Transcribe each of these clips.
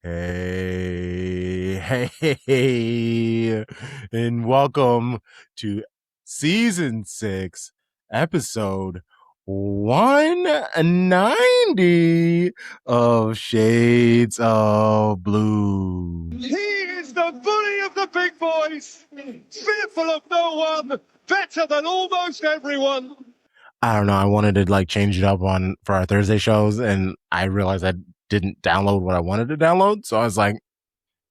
Hey, and welcome to season 6, episode 190 of Shades of Blue. He is the bully of the big boys, fearful of no one, better than almost everyone. I don't know. I wanted to change it up for our Thursday shows, and I realized I didn't download what I wanted to download, so I was like,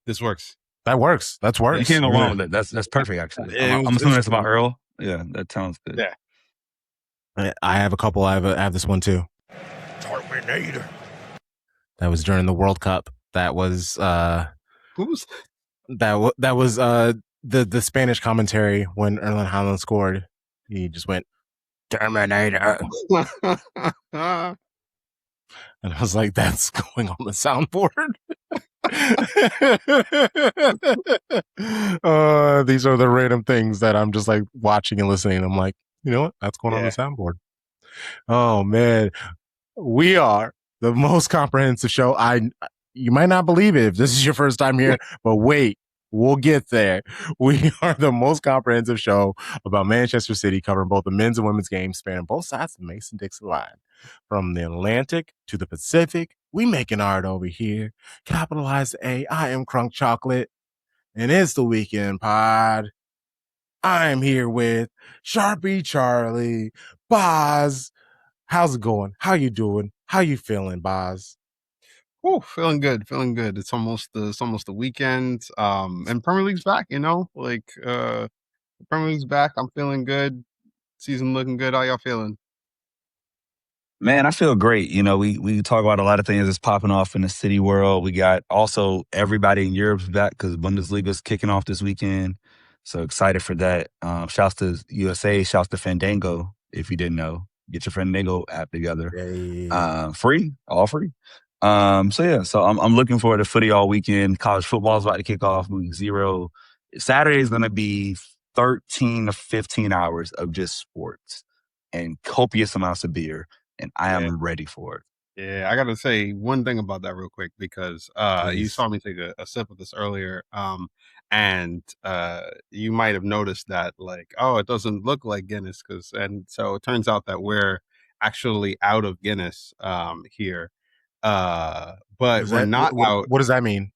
"This works. That works. That's works. You can't go wrong with it. That's perfect. Actually, I'm assuming that's about Earl. Yeah, that sounds good. Yeah, I have a couple. I have this one too. Terminator. That was during the World Cup. That was Who's that was the Spanish commentary when Erling Haaland scored. He just went Terminator. And I was like, that's going on the soundboard. These are the random things that I'm just watching and listening. I'm like, you know what? That's going on the soundboard. Oh man. We are the most comprehensive show. You might not believe it if this is your first time here, but wait, we'll get there. We are the most comprehensive show about Manchester City, covering both the men's and women's games, spanning both sides of the Mason-Dixon line. From the Atlantic to the Pacific, we making art over here. Capitalize A. I am Crunk Chocolate, and it's the weekend pod. I'm here with Sharpie Charlie, Boz. How's it going? How you doing? How you feeling, Boz? Oh, feeling good. It's almost the weekend. And Premier League's back, Premier League's back. I'm feeling good. Season looking good. How y'all feeling? Man, I feel great. We talk about a lot of things that's popping off in the City world. We got also everybody in Europe's back because Bundesliga's kicking off this weekend. So excited for that. Shouts to USA, shouts to Fandango, if you didn't know. Get your Fandango app together. Free, all free. So I'm looking forward to footy all weekend. College football is about to kick off, week 0. Saturday is going to be 13 to 15 hours of just sports and copious amounts of beer, and I am ready for it. Yeah, I got to say one thing about that real quick because you saw me take a sip of this earlier, and you might have noticed that it doesn't look like Guinness and so it turns out that we're actually out of Guinness here. But we're not out. What does that mean?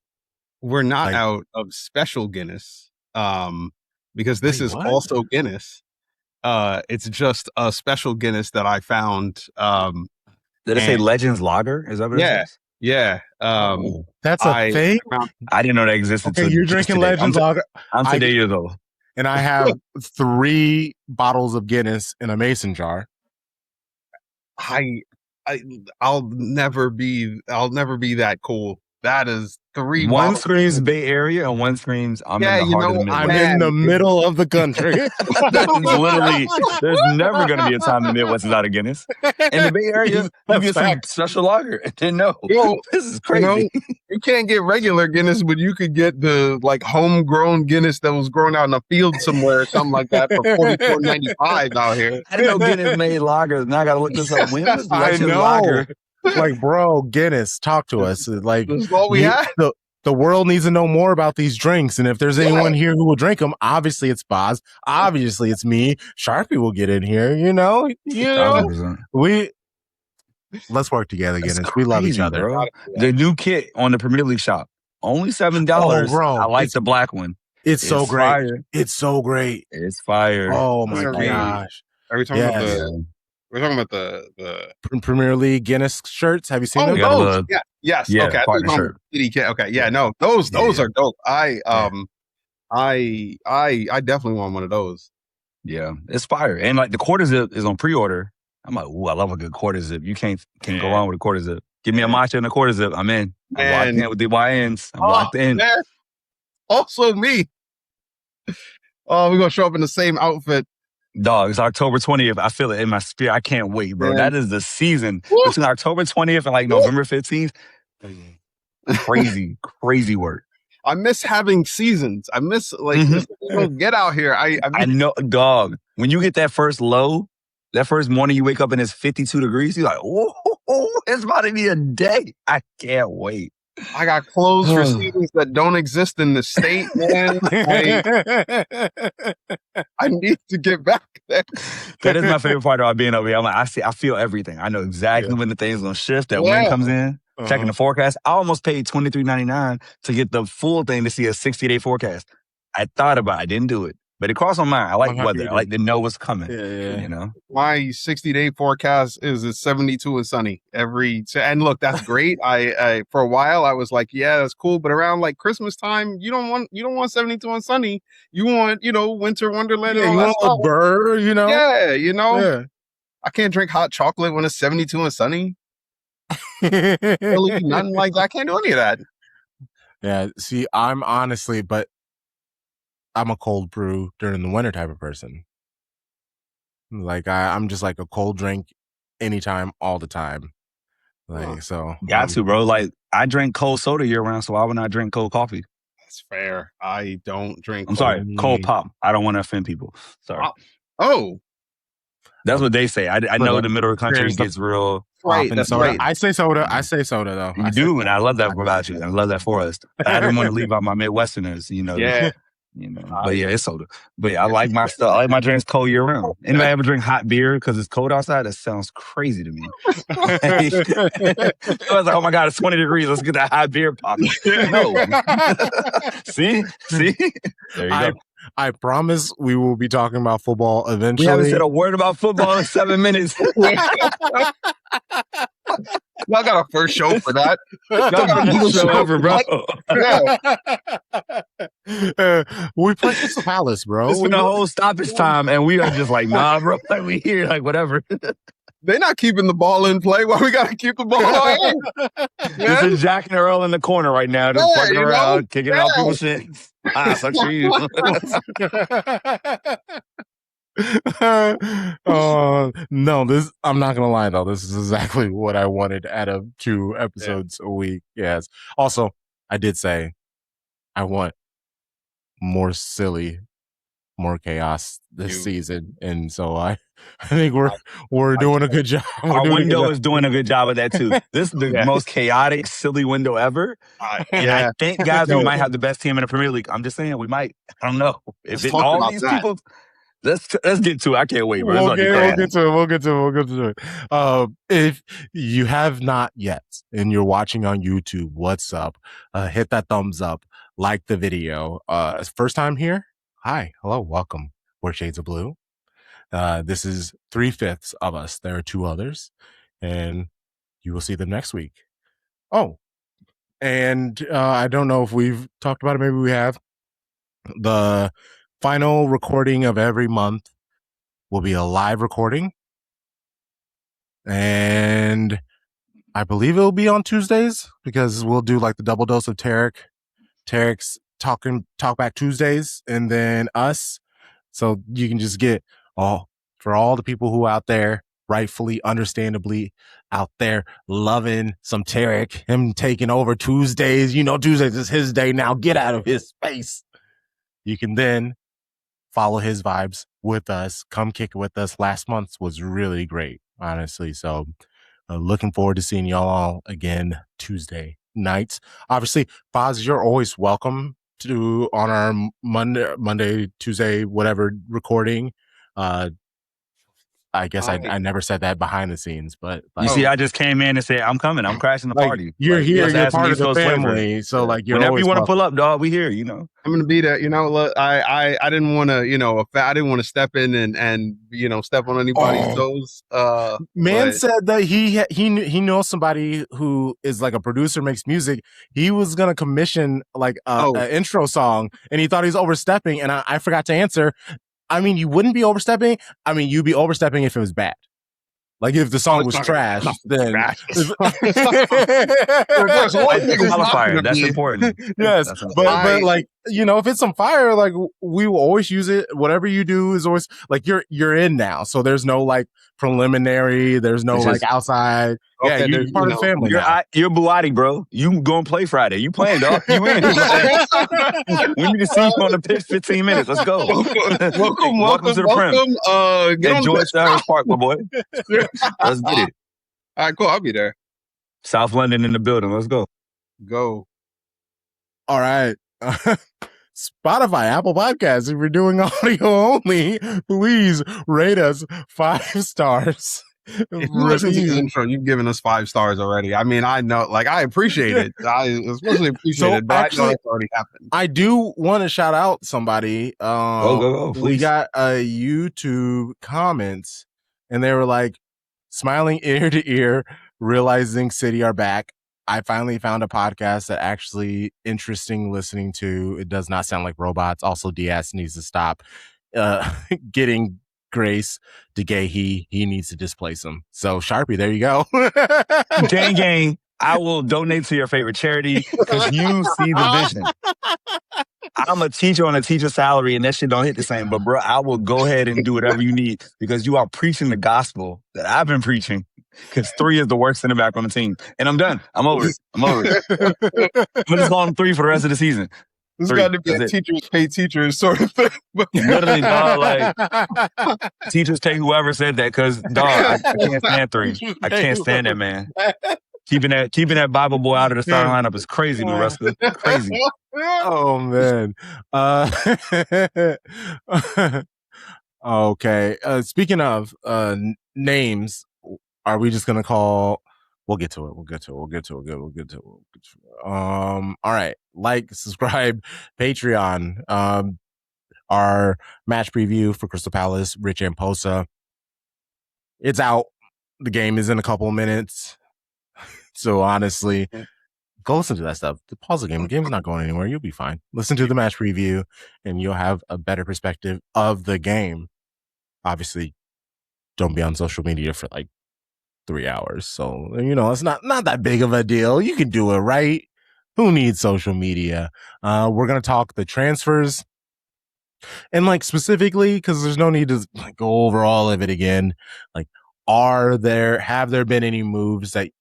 We're not out of special Guinness because this is also Guinness. It's just a special Guinness that I found. Did it say Legends Lager? Is that what it is? Yeah. That's a thing? I didn't know that existed. Okay, you're drinking Legends Lager. I'm today years old. And I have 3 bottles of Guinness in a mason jar. I'll never be that cool. That is 3 One bottles. screams Bay Area and one screams I'm in the heart of the Midwest. I'm in the middle of the country. That is literally, there's never going to be a time the Midwest is out of Guinness. In the Bay Area, you get some special lager. I didn't know. This is crazy. You can't get regular Guinness, but you could get the homegrown Guinness that was grown out in a field somewhere or something like that for $44.95 out here. I didn't know Guinness made lager. Now I got to look this up. When was Legend Lager? Bro, Guinness, talk to us. That's all we have. The world needs to know more about these drinks, and if there's anyone here who will drink them, obviously it's Boz. Obviously it's me. Sharpie will get in here. Let's work together, Guinness. We love each other. Bro. The new kit on the Premier League shop, only $7. Bro, I like the black one. It's so great. Fire. It's so great. It's fire. Oh my gosh. Are we talking about we're talking about the Premier League Guinness shirts? Have you seen them? Those? Yeah. Yes. Yeah, okay. shirt. Okay. Yeah. No. Those are dope. I definitely want one of those. Yeah, it's fire. And the quarter zip is on pre-order. I'm like, ooh, I love a good quarter zip. You can't go wrong with a quarter zip. Give me a matcha and a quarter zip. I'm in. I'm locked in with the YNs. I'm locked in. Man. Also me. Oh, we're gonna show up in the same outfit. Dog, it's October 20th. I feel it in my spirit. I can't wait, bro. Man. That is the season. Between October 20th and November 15th. Crazy work. I miss having seasons. I miss get out here. I know, dog. When you get that first low, that first morning you wake up and it's 52 degrees, you're like, oh, it's about to be a day. I can't wait. I got clothes for seasons that don't exist in the state, man. I need to get back there. That is my favorite part about being over here. I'm like, I feel everything. I know exactly when the thing's gonna shift. That wind comes in. Checking the forecast. I almost paid $23.99 to get the full thing to see a 60-day forecast. I thought about it. I didn't do it. But it crossed my mind. I like weather. I like to know what's coming. You know? My 60-day forecast is 72 and sunny and look, that's great. I for a while I was like, yeah, that's cool. But around like Christmas time, you don't want 72 and sunny. You want, winter wonderland. Yeah, you want a burr, Yeah, Yeah. I can't drink hot chocolate when it's 72 and sunny. Really, nothing like that. I can't do any of that. Yeah, see, I'm a cold brew during the winter type of person. Like I'm just like a cold drink anytime, all the time. Like so. Got to, bro. Like I drink cold soda year round, so why would I drink cold coffee? That's fair. I don't drink. I'm sorry, cold pop. I don't want to offend people. Sorry. Oh. That's what they say. I know the middle of the country gets real. Right, that's soda. right. I say soda. I say soda though. You do, and I love that about you. I love that for us. I didn't want to leave out my Midwesterners, Yeah. But yeah, it's soda. But yeah, I like my stuff. I like my drinks cold year round. Anybody ever drink hot beer because it's cold outside? That sounds crazy to me. I was like, oh my God, it's 20 degrees. Let's get that hot beer popping. No. See? There you go. I promise we will be talking about football eventually. We haven't said a word about football in 7 minutes. Y'all got a first show for that. Y'all got a show over, bro. We played Crystal Palace, bro. It's been a whole stoppage time, and we are just like, nah, bro. Like we here, like whatever. They're not keeping the ball in play. Why we gotta keep the ball in? This is Jack and Earl in the corner right now, just fucking around, kicking out people's shit. Sucks for you. No, I'm not gonna lie though. This is exactly what I wanted out of 2 episodes a week. Yes. Also, I did say I want more silly, more chaos this season, and so I think we're doing a good job. Our window is doing a good job of that too. This is the most chaotic, silly window ever. And I think, guys, we might have the best team in the Premier League. I'm just saying, we might. I don't know if all these people. Let's get to it. I can't wait, bro. We'll get to it. If you have not yet and you're watching on YouTube, what's up? Hit that thumbs up, like the video. First time here? Hi, hello, welcome. We're Shades of Blue. This is 3/5 of us. There are 2 others, and you will see them next week. Oh, and I don't know if we've talked about it. Maybe we have. The final recording of every month will be a live recording, and I believe it'll be on Tuesdays because we'll do like the double dose of Tarek's talk back Tuesdays, and then us. So you can just get for all the people who out there, rightfully, understandably out there loving some Tarek, him taking over Tuesdays. Tuesdays is his day now. Get out of his space. You can then follow his vibes with us. Come kick it with us. Last month's was really great, honestly. So looking forward to seeing y'all all again Tuesday nights. Obviously, Foz, you're always welcome to on our Monday, Tuesday, whatever recording. I guess I never said that behind the scenes, but you see, I just came in and said, I'm coming. I'm crashing the party. You're here. You're part of the family. So whenever you want to pull up, dog, we here, I'm going to be there. Look, I didn't want to, I didn't want to step in and step on anybody's toes. Man said that he knows somebody who is like a producer, makes music. He was going to commission like an intro song, and he thought he was overstepping. And I forgot to answer. I mean, you wouldn't be overstepping. I mean, you'd be overstepping if it was bad. Like if the song was trash, then that's important. Yes, but like if it's some fire, like we will always use it. Whatever you do is always like you're in now, so there's no like preliminary. There's no like outside. Okay, you're part of the family. You're Buati, bro. You gonna play Friday? You playing, dog? You in? We need to see you on the pitch. 15 minutes. Let's go. Welcome to the Prem. Enjoy Cyrus Park, my boy. Let's get it. All right, cool. I'll be there. South London in the building. Let's go. Go. All right. Spotify, Apple Podcasts, if you're doing audio only, please rate us 5 stars. If you listen to the Review. intro, you've given us 5 stars already. I mean, I know, like, I appreciate it. I especially appreciate it, but actually, I know it's already happened. I do want to shout out somebody. Go, We please. got a YouTube comments, and they were like, smiling ear to ear, realizing City are back. I finally found a podcast that actually interesting listening to. It does not sound like robots. Also, Diaz needs to stop getting Grace to gay. He needs to displace him. So Sharpie, there you go. Gang, I will donate to your favorite charity because you see the vision. I'm a teacher on a teacher salary, and that shit don't hit the same. But bro, I will go ahead and do whatever you need because you are preaching the gospel that I've been preaching. Because 3 is the worst center back on the team, and I'm done. I'm over it. I'm just calling 3 for the rest of the season. This got to be a teachers pay teachers sort of thing. Literally, dog. Like teachers pay whoever said that because dog, I can't stand 3. I can't stand that man. Keeping that Bible boy out of the starting lineup is crazy, Nebraska. Crazy. Oh man. Okay. Speaking of names, are we just gonna call? We'll get to it. All right. Like, subscribe, Patreon. Our match preview for Crystal Palace, Rich Amposa. It's out. The game is in a couple of minutes. So honestly, go listen to that stuff. Pause the game. The game's not going anywhere. You'll be fine. Listen to the match preview, and you'll have a better perspective of the game. Obviously, don't be on social media for like 3 hours. So, it's not that big of a deal. You can do it, right? Who needs social media? We're going to talk the transfers. And like specifically, because there's no need to go over all of it again. Like, have there been any moves that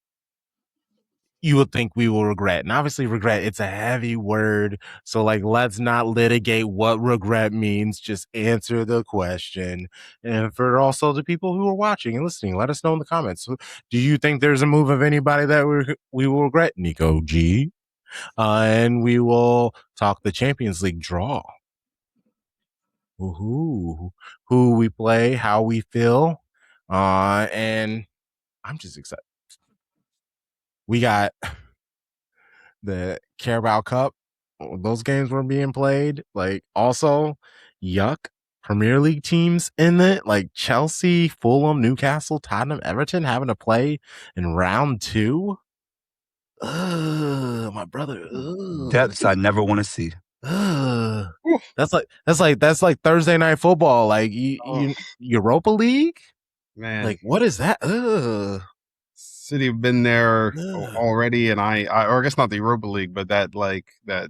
you would think we will regret? And obviously regret, it's a heavy word. So like, let's not litigate what regret means. Just answer the question. And for also the people who are watching and listening, let us know in the comments. Do you think there's a move of anybody that we will regret? Nico G. And we will talk the Champions League draw. Who we play, how we feel. And I'm just excited. We got the Carabao Cup. Those games were being played. Like, also, Premier League teams in it, like Chelsea, Fulham, Newcastle, Tottenham, Everton having to play in round 2. My brother. Depths I never want to see. That's like Thursday night football. Like Europa League. Man, like what is that? City have been there already, and or I guess not the Europa League, but that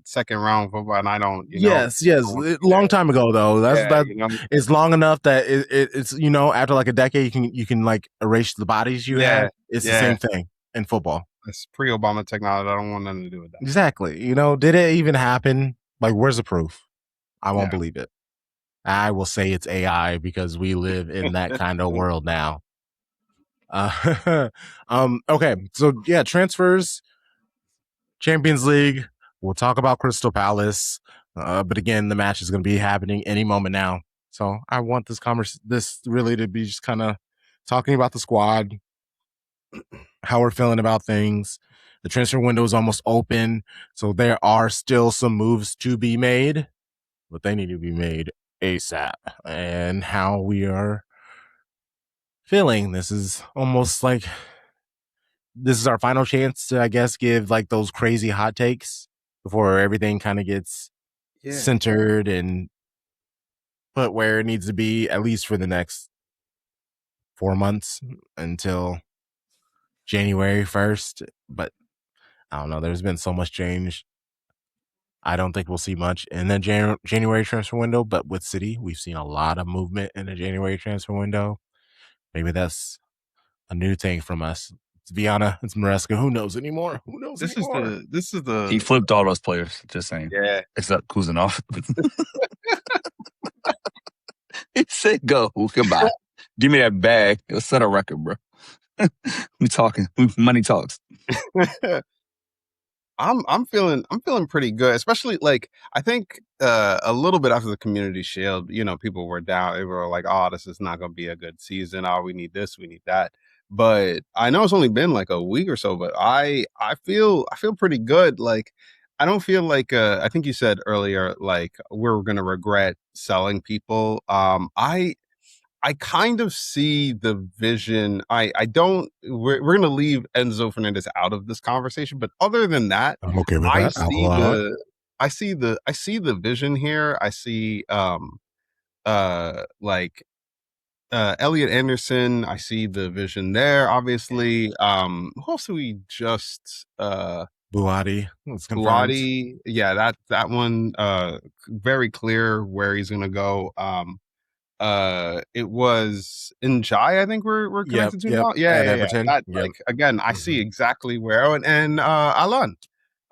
second round football, and I don't. Yes, long time ago though. It's long enough that it's after like a decade you can like erase the bodies you have. It's the same thing in football. It's pre-Obama technology. I don't want nothing to do with that. Exactly. Did it even happen? Like, where's the proof? I won't believe it. I will say it's AI because we live in that kind of world now. Okay. So transfers, Champions League. We'll talk about Crystal Palace. But again, the match is going to be happening any moment now. So I want this really to be just kind of talking about the squad, how we're feeling about things. The transfer window is almost open, so there are still some moves to be made, but they need to be made ASAP. And how we are feeling, this is almost like this is our final chance to, I guess, give like those crazy hot takes before everything kind of gets centered and put where it needs to be, at least for the next 4 months until January 1st. But I don't know. There's been so much change. I don't think we'll see much in the January transfer window, but with City, we've seen a lot of movement in the January transfer window. Maybe that's a new thing from us. It's Viana, it's Maresca. Who knows anymore? This is the He flipped all those players, just saying. Yeah. Except Kuzanov. He said go. Goodbye. Give me that bag. It'll set a record, bro. We talking. Money talks. I'm feeling pretty good, especially like I think a little bit after the Community Shield, people were down. They were like, "Oh, this is not going to be a good season. Oh, we need this, we need that." But I know it's only been like a week or so, but I feel pretty good. Like I don't feel like I think you said earlier like we're going to regret selling people. I kind of see the vision. I don't. We're going to leave Enzo Fernandez out of this conversation, but other than that, I'm okay with I that. I'll see allow it. I see the vision here. I see like Elliot Anderson. I see the vision there. Obviously, who else do we just Buati was confirmed. Buati? Yeah, that one. Very clear where he's going to go. It was Ndiaye, I think we're connected to now. At Yeah. Everton. That Yep. like again, I see exactly where. Oh, and Alan.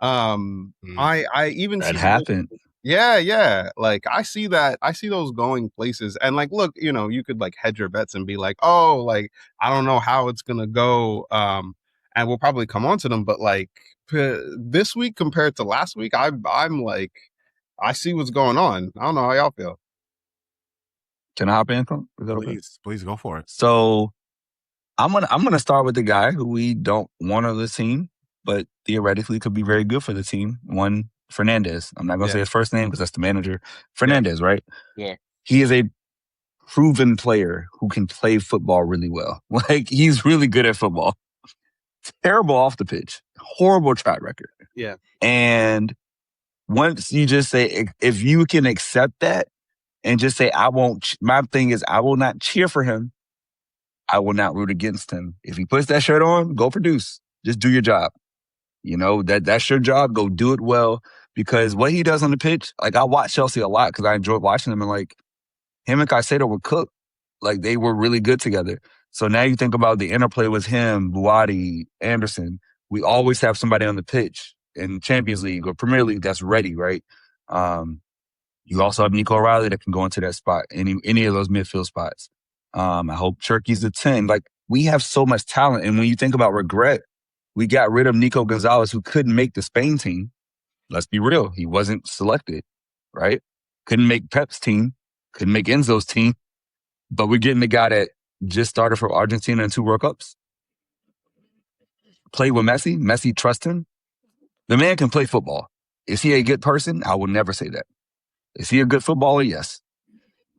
I even That see happened. yeah. Like I see that. I see those going places. And like, look, you could like hedge your bets and be like, oh, like I don't know how it's gonna go. And we'll probably come on to them, but like this week compared to last week, I'm like, I see what's going on. I don't know how y'all feel. Can I hop in? Crunk? Is that okay? Please go for it. So I'm gonna start with the guy who we don't want on the team, but theoretically could be very good for the team. One, Fernandez. I'm not gonna say his first name because that's the manager. Fernandez, right? Yeah. He is a proven player who can play football really well. Like he's really good at football. Terrible off the pitch. Horrible track record. Yeah. And once you just say, if you can accept that and just say, my thing is, I will not cheer for him. I will not root against him. If he puts that shirt on, go produce. Just do your job. That's your job. Go do it well. Because what he does on the pitch, like I watch Chelsea a lot because I enjoyed watching them, and like him and Caicedo were cooked. Like they were really good together. So now you think about the interplay with him, Buati, Anderson. We always have somebody on the pitch in Champions League or Premier League that's ready, right? You also have Nico O'Reilly that can go into that spot, any of those midfield spots. I hope Cherky's the 10. Like, we have so much talent. And when you think about regret, we got rid of Nico Gonzalez, who couldn't make the Spain team. Let's be real. He wasn't selected, right? Couldn't make Pep's team. Couldn't make Enzo's team. But we're getting the guy that just started for Argentina in 2 World Cups. Played with Messi. Messi trusts him. The man can play football. Is he a good person? I will never say that. Is he a good footballer? Yes.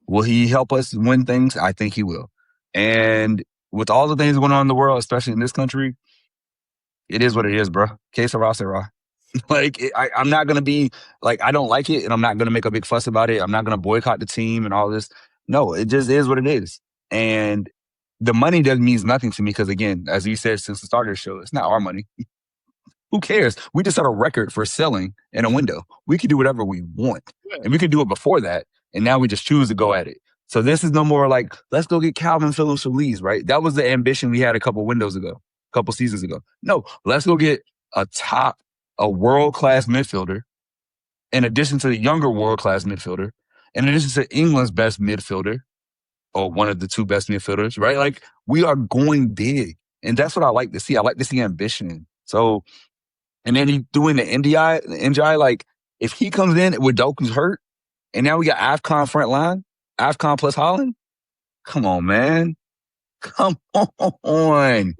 Will he help us win things? I think he will. And with all the things going on in the world, especially in this country, it is what it is, bro. Que sera, sera. Like, I'm not going to be like, I don't like it, and I'm not going to make a big fuss about it. I'm not going to boycott the team and all this. No, it just is what it is. And the money doesn't mean nothing to me because, again, as you said since the start of the show, it's not our money. Who cares? We just set a record for selling in a window. We can do whatever we want. And we can do it before that. And now we just choose to go at it. So this is no more like, let's go get Calvin Phillips Solis, right? That was the ambition we had a couple seasons ago. No, let's go get a world-class midfielder, in addition to the younger world-class midfielder, in addition to England's best midfielder, or one of the 2 best midfielders, right? Like, we are going big. And that's what I like to see. I like to see ambition. So, and then he doing the NDI, like, if he comes in with Doku's hurt, and now we got AFCON front line, AFCON plus Haaland, come on, man. Come on.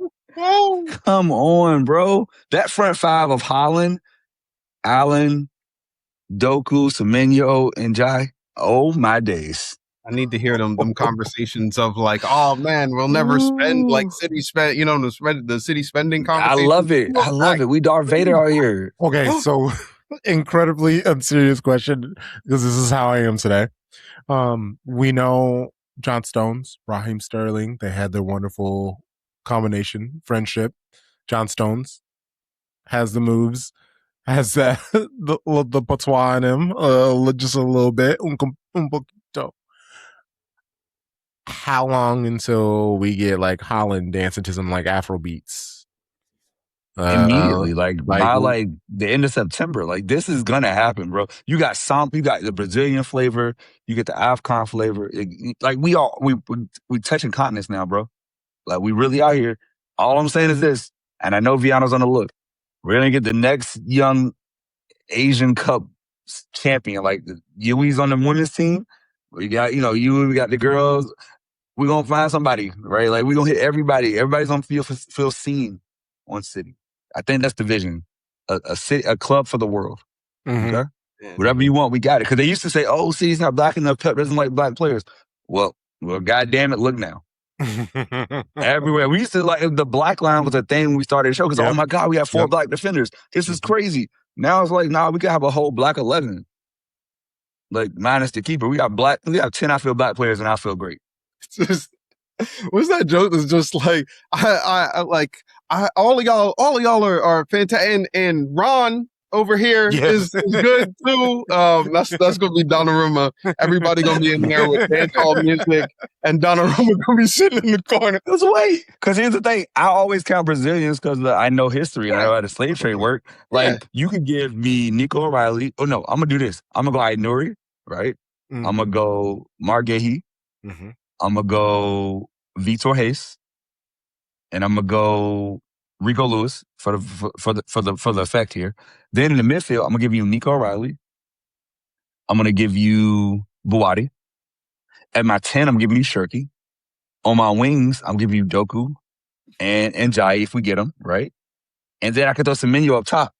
Come on, bro. That front 5 of Haaland, Allen, Doku, Semenyo, and Jai. Oh, my days. I need to hear them conversations of like, oh man, we'll never spend like city spend, the city spending conversation. I love it. We Darth Vader out here. Okay, so incredibly unserious question because this is how I am today. We know John Stones, Raheem Sterling, they had their wonderful combination, friendship. John Stones has the moves, has the patois in him, just a little bit. Un poquito. How long until we get like Haaland dancing to some like Afrobeats? Immediately, by the end of September. Like, this is gonna happen, bro. You got the Brazilian flavor, you get the AFCON flavor. We touching continents now, bro. Like, we really out here. All I'm saying is this, and I know Viano's on the look. We're gonna get the next young Asian Cup champion. Like Yui's on the women's team. We got, we got the girls. We're gonna find somebody, right? Like we're gonna hit everybody. Everybody's gonna feel seen on City. I think that's the vision. A club for the world. Mhm. Okay? Whatever you want, we got it. Because they used to say, "Oh, City's not black enough. Pep doesn't like black players." Well, goddamn it, look now. Everywhere. We used to like the black line was a thing when we started the show because Yep. oh my God, we have 4 Yep. black defenders. This is crazy. Now it's like, nah, we could have a whole black 11. Like minus the keeper. We got 10 I feel black players and I feel great. Just, what's that joke that's just like all of y'all are fantastic and Ron over here is good too. That's gonna be Donnarumma. Everybody gonna be in there with dancehall music, and Donnarumma gonna be sitting in the corner. Let's wait. Because here's the thing: I always count Brazilians because I know history and I know how the slave trade worked. Like you could give me Nico O'Reilly. Oh no, I'm gonna do this. I'm gonna go Aïnouri, right? Mm. I'm gonna go Marguerite. Mm-hmm. I'm gonna go Vitor Reis, and I'm gonna go Rico Lewis for the effect here. Then in the midfield, I'm gonna give you Nico O'Reilly. I'm gonna give you Buwadi. At my 10, I'm giving you Shirky. On my wings, I'm giving you Doku and Ndiaye if we get him, right? And then I could throw Semenyo up top.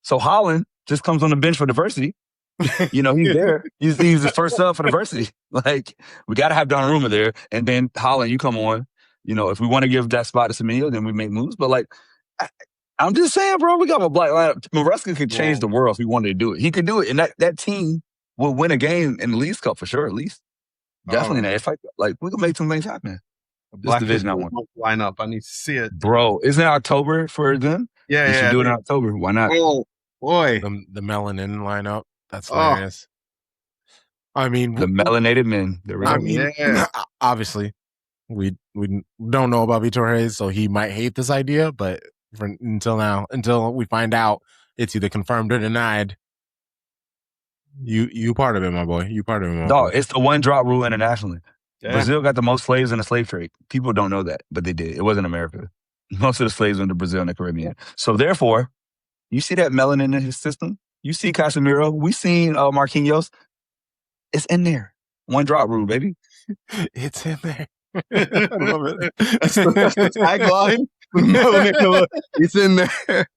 So Haaland just comes on the bench for diversity. He's there. He's the first sub for diversity. Like, we got to have Donnarumma there. And then Haaland, you come on. If we want to give that spot to Semenyo, then we make moves. But, like, I'm just saying, bro, we got a black lineup. Maresca could change the world if he wanted to do it. He could do it. And that team will win a game in the Leagues Cup for sure, at least. Definitely in that. Like, we can make some things happen. This division I want lineup. I need to see it, bro. Isn't it October for them? Yeah, they should do it in October. Why not? Oh boy, the melanin lineup. That's hilarious. I mean, the melanated men. Obviously, we don't know about Vitor Reis, so he might hate this idea. But until we find out, it's either confirmed or denied. You part of it, my boy. You part of it, my boy. It's the one drop rule internationally. Yeah. Brazil got the most slaves in the slave trade. People don't know that, but they did. It wasn't America. Most of the slaves went to Brazil and the Caribbean. So therefore, you see that melanin in his system? You see Casemiro? We seen Marquinhos. It's in there. One drop rule, baby. It's in there. I love it. That's the tagline. Melanin, it's in there.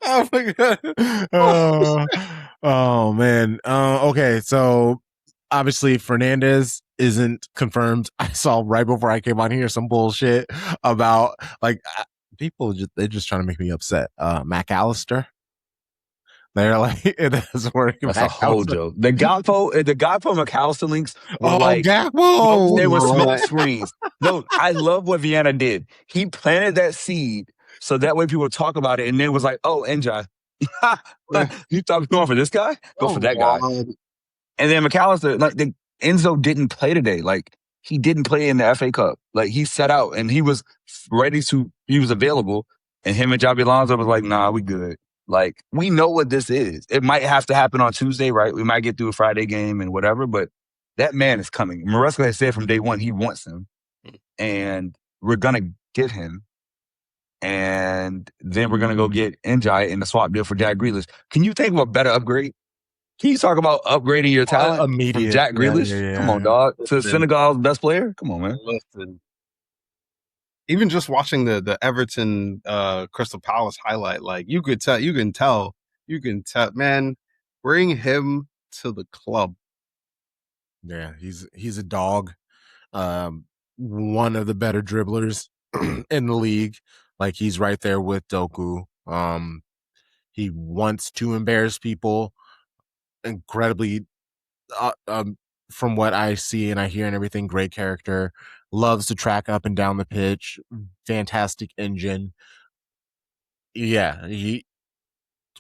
Oh my god. Oh man. Okay, so obviously Fernandez isn't confirmed. I saw right before I came on here some bullshit about like people they're just trying to make me upset. McAllister. They're like that's a whole joke. The Gakpo McAllister links were Gakpo. They were smoke screens. No, I love what Vienna did. He planted that seed so that way people talk about it, and then it was like, oh, Ndiaye. You thought we going for this guy? Go for that guy. And then McAllister, Enzo didn't play today. Like, he didn't play in the FA Cup. Like, he set out, and he was he was available, and him and Javi Alonso was like, nah, we good. Like, we know what this is. It might have to happen on Tuesday, right? We might get through a Friday game and whatever, but that man is coming. Maresca has said from day one he wants him, and we're going to get him. And then we're going to go get Ndiaye in the swap deal for Jack Grealish. Can you think of a better upgrade? Can you talk about upgrading your talent immediate from Jack Grealish? Yeah. Come on, dog. To Senegal's best player? Come on, man. Listen. Even just watching the Everton Crystal Palace highlight, like you can tell, man, bring him to the club. Yeah, he's a dog. One of the better dribblers in the league. Like, he's right there with Doku. He wants to embarrass people. Incredibly, from what I see and I hear and everything, great character. Loves to track up and down the pitch. Fantastic engine. Yeah,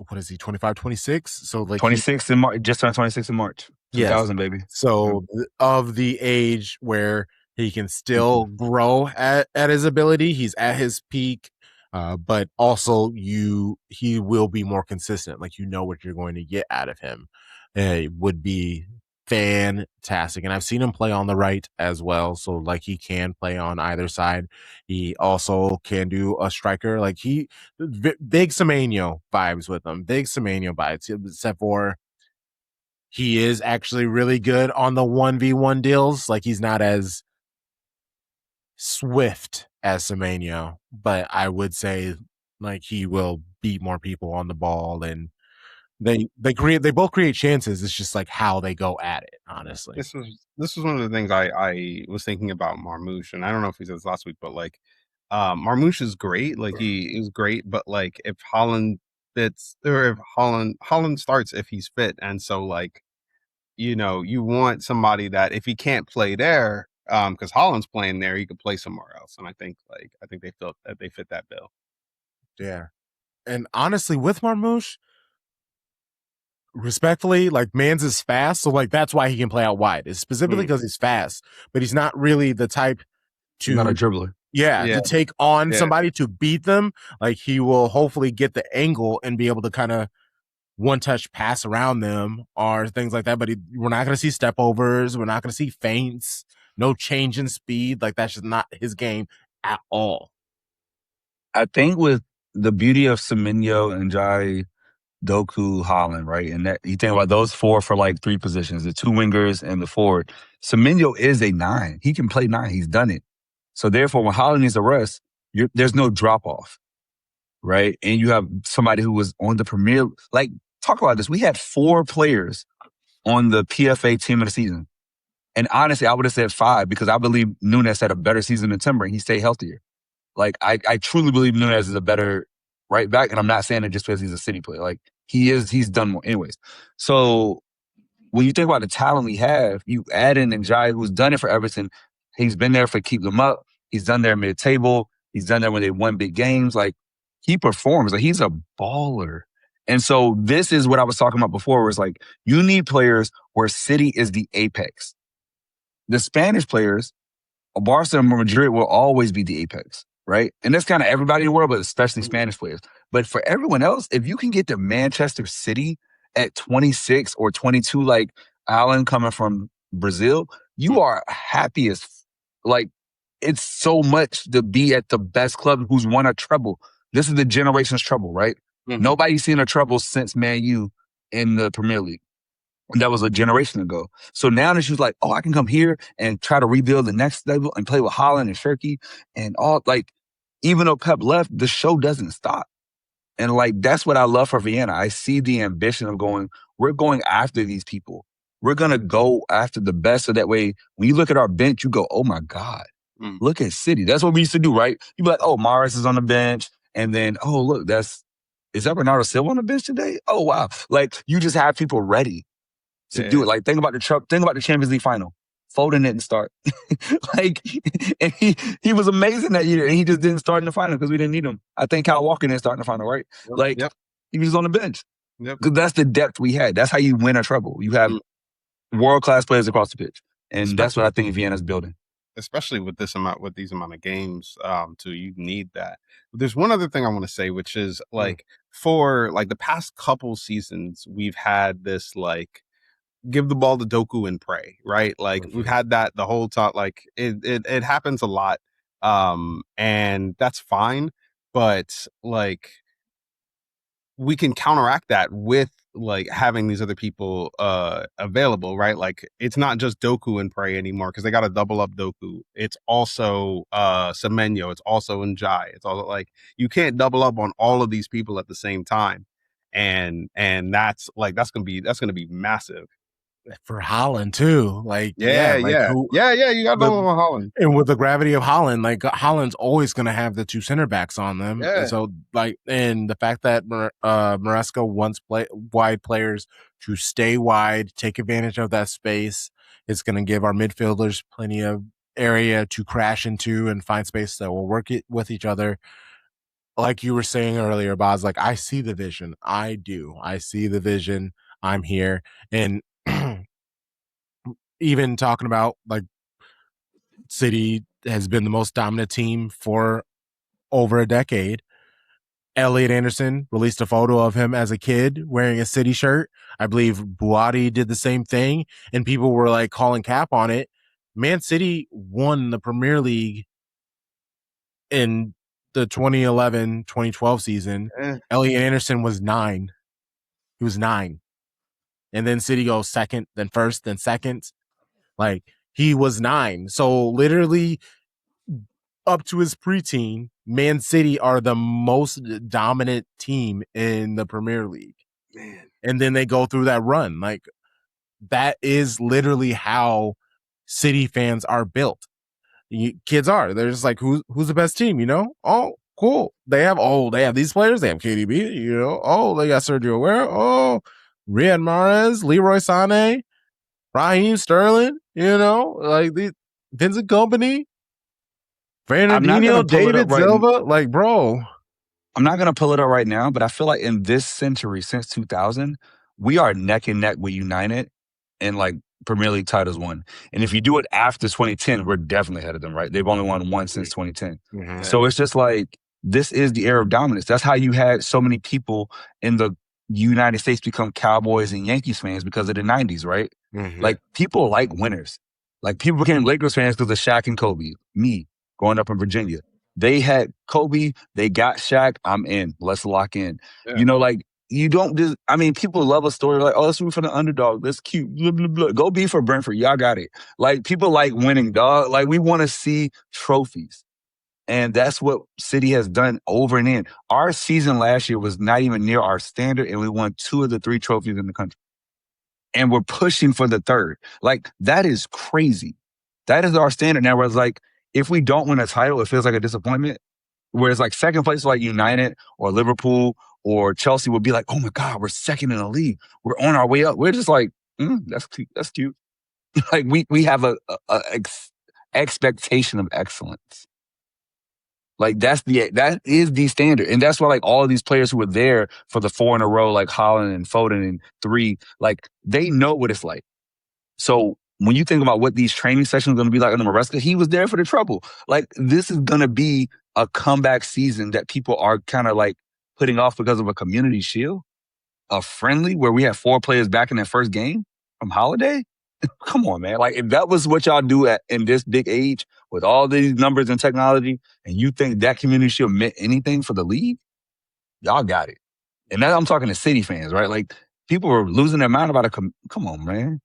what is he, 25, 26? So, like, 26 in March, just turned 26 in March. 2000, baby. So, of the age where he can still grow at his ability, he's at his peak, but also he will be more consistent. Like, what you're going to get out of him. It would be fantastic. And I've seen him play on the right as well. So like he can play on either side. He also can do a striker. Like big Semenyo vibes with him. Big Semenyo vibes, except for he is actually really good on the 1v1 deals. Like he's not as swift as Semenyo, but I would say like he will beat more people on the ball, and they both create chances. It's just like how they go at it, honestly. This was one of the things I was thinking about Marmoush, and I don't know if he said this last week, but like Marmoush is great. Like he is great, but like if Haaland fits, or if Haaland starts if he's fit, and so like you want somebody that if he can't play there, because Haaland's playing there, he could play somewhere else, and I think they felt that they fit that bill. Yeah, and honestly, with Marmoush, respectfully, like Mans is fast, so like that's why he can play out wide. It's specifically because he's fast, but he's not really the type to not a dribbler. To take on somebody to beat them. Like he will hopefully get the angle and be able to kind of one-touch pass around them or things like that. But we're not going to see step overs. We're not going to see feints. No change in speed. Like that's just not his game at all. I think with the beauty of Semenyo and Ndiaye, Doku, Haaland, right? And that you think about those four for like three positions, the two wingers and the forward. Semenyo is a 9. He can play 9. He's done it. So therefore, when Haaland needs a rest, there's no drop off, right? And you have somebody who was on the Premier. Like, talk about this. We had 4 players on the PFA team of the season. And honestly, I would have said 5 because I believe Nunes had a better season than Timber and he stayed healthier. Like, I truly believe Nunes is a better right back, and I'm not saying it just because he's a City player. Like, he's done more. Anyways, so when you think about the talent we have, you add in Ndiaye, who's done it for Everton. He's been there for keep them up. He's done there mid-table. He's done there when they won big games. Like, he performs. Like, he's a baller. And so this is what I was talking about before, where it's like, you need players where City is the apex. The Spanish players, Barca and Madrid will always be the apex, right? And that's kind of everybody in the world, but especially Spanish players. But for everyone else, if you can get to Manchester City at 26 or 22, like Alan coming from Brazil, you are happy as, like, it's so much to be at the best club who's won a treble. This is the generation's treble, right? Mm-hmm. Nobody's seen a treble since Man U in the Premier League. And that was a generation ago. So now that she's like, oh, I can come here and try to rebuild the next level and play with Haaland and Shirky and all, like, even though Pep left, the show doesn't stop. And like, that's what I love for Vienna. I see the ambition of we're going after these people. We're going to go after the best. So that way, when you look at our bench, you go, oh my God, look at City. That's what we used to do, right? You'd be like, oh, Morris is on the bench. And then, oh, look, is that Bernardo Silva on the bench today? Oh, wow. Like, you just have people ready to do it. Like, think about the Champions League final. Foden didn't start. Like, and he was amazing that year, and he just didn't start in the final because we didn't need him. I think Kyle Walker didn't start in the final, right? He was on the bench. Because that's the depth we had. That's how you win a treble. You have world-class players across the pitch. And that's what I think Vienna's building. Especially with these amount of games, too, you need that. But there's one other thing I want to say, which is like for like the past couple seasons, we've had this like give the ball to Doku and pray, right? Like we've had that the whole time. Like it happens a lot, and that's fine. But like we can counteract that with like having these other people available, right? Like it's not just Doku and pray anymore because they got to double up Doku. It's also Semenyo. It's also Ndiaye. It's also like you can't double up on all of these people at the same time, and that's gonna be massive. For Haaland too, like you got Haaland, and with the gravity of Haaland, like Haaland's always going to have the 2 center backs on them. And so like, and the fact that Maresca wants wide players to stay wide, take advantage of that space, it's going to give our midfielders plenty of area to crash into and find space that will work with each other. Like you were saying earlier, Boz, like I see the vision. I see the vision. I'm here. And even talking about like City has been the most dominant team for over a decade. Elliot Anderson released a photo of him as a kid wearing a City shirt. I believe Buati did the same thing, and people were like calling cap on it. Man City won the Premier League in the 2011-2012 season. Elliot Anderson was 9. He was 9. And then City goes second, then first, then second. Like, he was 9. So literally up to his preteen, Man City are the most dominant team in the Premier League. Man. And then they go through that run. Like, that is literally how City fans are built. Kids are. They're just like, who's the best team, you know? Oh, cool. They have these players. They have KDB, you know? Oh, they got Sergio Aguero. Oh, Riyad Mahrez, Leroy Sané, Raheem Sterling, you know? Like, the Vincent Kompany, Fernandinho, David Silva. Like, bro. I'm not going to pull it up right now, but I feel like in this century, since 2000, we are neck and neck with United in like Premier League titles won. And if you do it after 2010, we're definitely ahead of them, right? They've only won one since 2010. Mm-hmm. So it's just like, this is the era of dominance. That's how you had so many people in the United States become Cowboys and Yankees fans because of the 90s, right? Mm-hmm. Like, people like winners. Like, people became Lakers fans because of Shaq and Kobe. Me, growing up in Virginia. They had Kobe, they got Shaq, I'm in. Let's lock in. Yeah. You know, like, you don't just, I mean, people love a story like, oh, let's root for the underdog. That's cute. Blah, blah, blah. Go be for Brentford. Y'all got it. Like, people like winning, dog. Like, we want to see trophies. And that's what City has done over and in. Our season last year was not even near our standard, and we won 2 of the 3 trophies in the country. And we're pushing for the 3rd. Like, that is crazy. That is our standard now, where it's like, if we don't win a title, it feels like a disappointment. Whereas like second place like United or Liverpool or Chelsea would be like, oh my God, we're second in the league. We're on our way up. We're just like, that's cute. That's cute. Like we have a expectation of excellence. Like that is the standard. And that's why like all of these players who were there for the 4 in a row, like Haaland and Foden and 3, like they know what it's like. So when you think about what these training sessions are going to be like under Maresca, he was there for the trouble. Like, this is going to be a comeback season that people are kind of like putting off because of a community shield, a friendly where we have 4 players back in that first game from Holiday. Come on, man. Like, if that was what y'all do in this big age with all these numbers and technology, and you think that community shield meant anything for the league, y'all got it. And that I'm talking to City fans, right? Like, people were losing their mind about come on, man.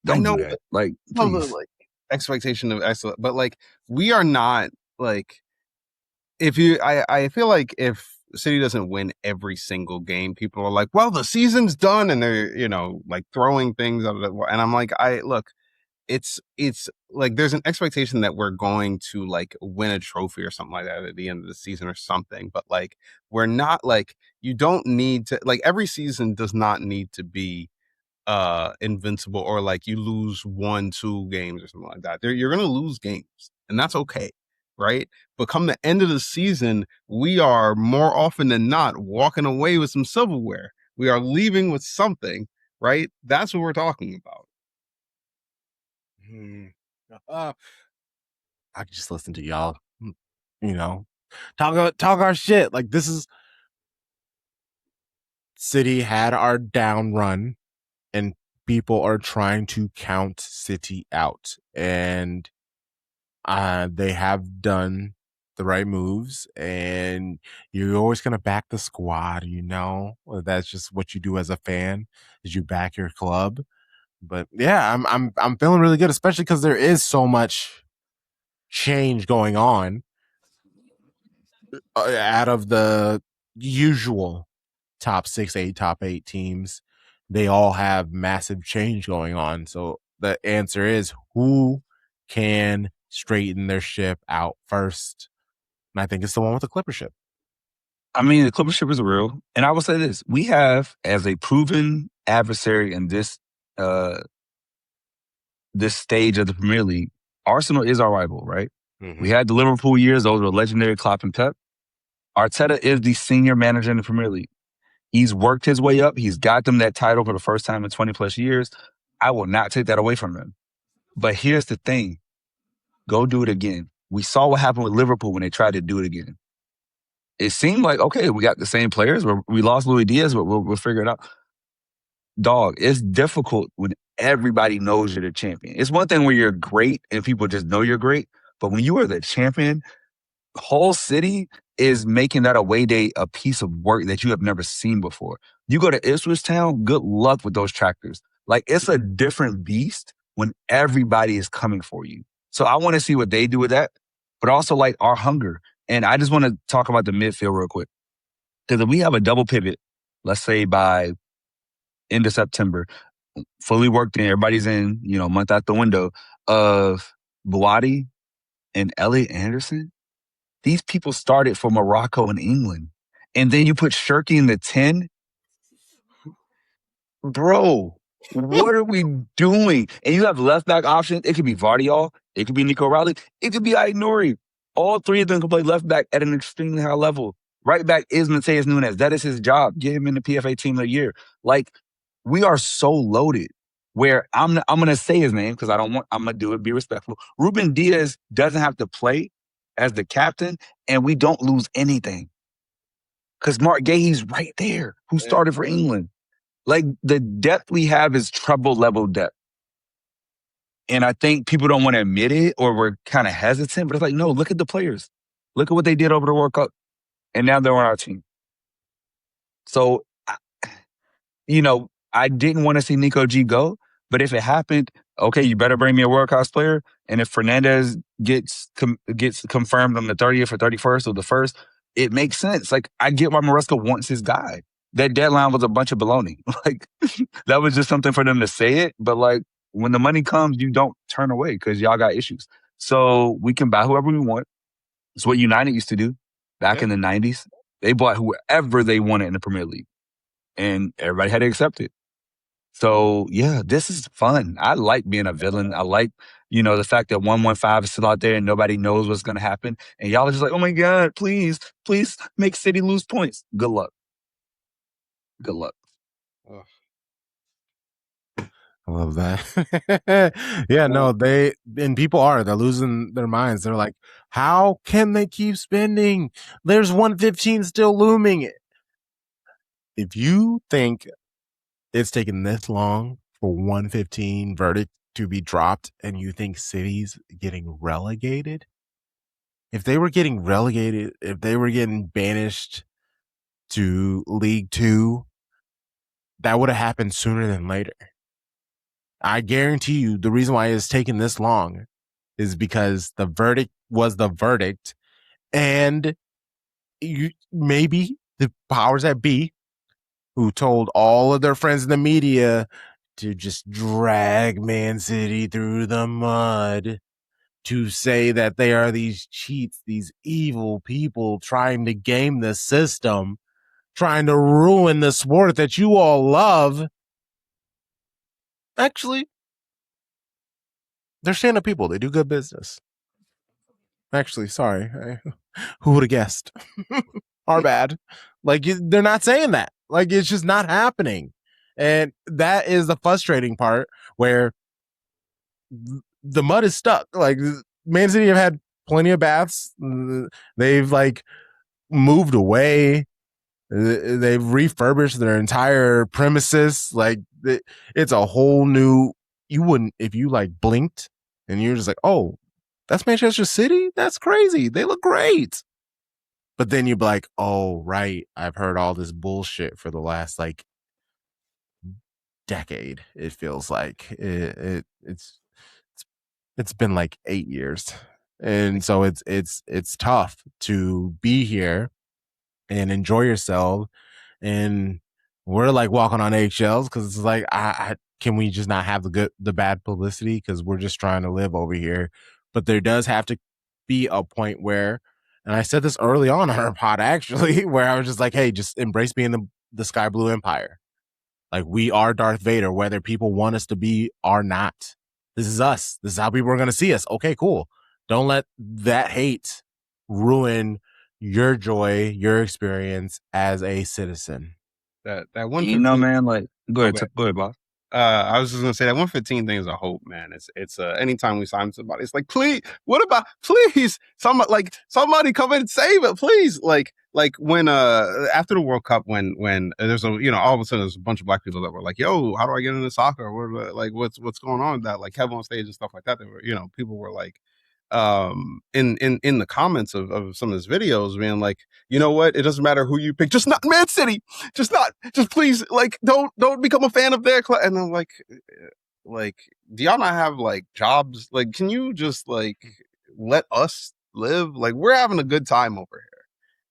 Don't do that. Like, please. Like, expectation of excellence, but like, we are not like, I feel like if City doesn't win every single game, people are like, well, the season's done, and they're, you know, like throwing things out of it. And I'm like, it's like there's an expectation that we're going to like win a trophy or something like that at the end of the season or something, but like, we're not, like, you don't need to, like, every season does not need to be invincible, or like you lose 1-2 games or something like that. You're gonna lose games, and that's okay, right? But come the end of the season, we are more often than not walking away with some silverware. We are leaving with something, right? That's what we're talking about. I could just listen to y'all, you know, talk our shit. Like, this is City had our down run, and people are trying to count City out, and they have done the right moves, and you're always going to back the squad, you know. That's just what you do as a fan, is you back your club. But yeah, I'm feeling really good, especially because there is so much change going on out of the usual top 6, top 8 teams. They all have massive change going on. So the answer is, who can straighten their ship out first? And I think it's the one with the Clipper ship. I mean, the Clipper ship is real. And I will say this. We have, as a proven adversary in this stage of the Premier League, Arsenal is our rival, right? Mm-hmm. We had the Liverpool years. Those were legendary, Klopp and Pep. Arteta is the senior manager in the Premier League. He's worked his way up. He's got them that title for the first time in 20 plus years. I will not take that away from him. But here's the thing. Go do it again. We saw what happened with Liverpool when they tried to do it again. it seemed like, okay, we got the same players. We lost Luis Diaz, but we'll figure it out. Dog, it's difficult when everybody knows you're the champion. It's one thing when you're great and people just know you're great, but when you are the champion, whole city is making that away day a piece of work that you have never seen before. You go to Ipswich Town, good luck with those tractors. Like, it's a different beast when everybody is coming for you. So I want to see what they do with that, but also like our hunger. And I just want to talk about the midfield real quick. Because if we have a double pivot, let's say by end of September, fully worked in, everybody's in, month out the window, of Buati and Elliot Anderson, these people started for Morocco and England. And then you put Shirky in the 10. Bro, what are we doing? And you have left back options. It could be Vardiol. It could be Nico Rowley. It could be Aït-Nouri. All three of them can play left back at an extremely high level. Right back is Mateus Nunes. That is his job. Get him in the PFA team of the year. Like, we are so loaded where I'm going to say his name because I'm going to do it, be respectful. Ruben Diaz doesn't have to play as the captain, and we don't lose anything. Because Mark Gahey's right there, who started for England. Like, the depth we have is trouble level depth. And I think people don't want to admit it, or we're kind of hesitant, but it's like, no, look at the players. Look at what they did over the World Cup. And now they're on our team. So, I didn't want to see Nico G go, but if it happened, okay, you better bring me a world-class player. And if Fernandez gets confirmed on the 30th or 31st or the 1st, it makes sense. Like, I get why Maresca wants his guy. That deadline was a bunch of baloney. Like, that was just something for them to say it. But, like, when the money comes, you don't turn away because y'all got issues. So we can buy whoever we want. It's what United used to do back in the 90s. They bought whoever they wanted in the Premier League. And everybody had to accept it. So, yeah, this is fun. I like being a villain. I like, the fact that 115 is still out there and nobody knows what's going to happen. And y'all are just like, oh, my God, please make City lose points. Good luck. Good luck. Oh. I love that. Yeah, no, they're losing their minds. They're like, how can they keep spending? There's 115 still looming. If you think it's taken this long for 115 verdict to be dropped and you think City's getting relegated, if they were getting relegated, if they were getting banished to League Two, that would have happened sooner than later. I guarantee you the reason why it's taken this long is because the verdict was the verdict, and maybe the powers that be, who told all of their friends in the media to just drag Man City through the mud, to say that they are these cheats, these evil people trying to game the system, trying to ruin the sport that you all love. Actually, they're stand-up people. They do good business. Actually, sorry. Who would have guessed? Our bad. Like, they're not saying that. Like, it's just not happening. And that is the frustrating part, where the mud is stuck. Like, Man City have had plenty of baths. They've, like, moved away. They've refurbished their entire premises. Like, it's a whole new, you wouldn't, if you like blinked and you're just like, oh, that's Manchester City? That's crazy. They look great. But then you'd be like, oh, right. I've heard all this bullshit for the last like decade. It feels like it's been like 8 years. And so it's tough to be here and enjoy yourself. And we're like walking on eggshells because it's like, can we just not have the bad publicity? Because we're just trying to live over here. But there does have to be a point where, and I said this early on our pod actually, where I was just like, hey, just embrace being the Sky Blue Empire. Like, we are Darth Vader, whether people want us to be or not. This is us. This is how people are going to see us. Okay, cool. Don't let that hate ruin your joy, your experience as a citizen. That one, man. Like, go ahead, Bob. I was just gonna say that 115 thing is a hope, man. It's anytime we sign somebody, it's like, please, what about please somebody come in and save it, please. Like when after the World Cup, when there's a all of a sudden there's a bunch of black people that were like, yo, how do I get into soccer? Or like what's going on with that? Like Kevin on stage and stuff like that. They were, people were like in the comments of some of his videos being like, you know what, it doesn't matter who you pick, just not Man City, just please, like don't become a fan of their club. And I'm like, do y'all not have like jobs? Like, can you just like let us live? Like, we're having a good time over here,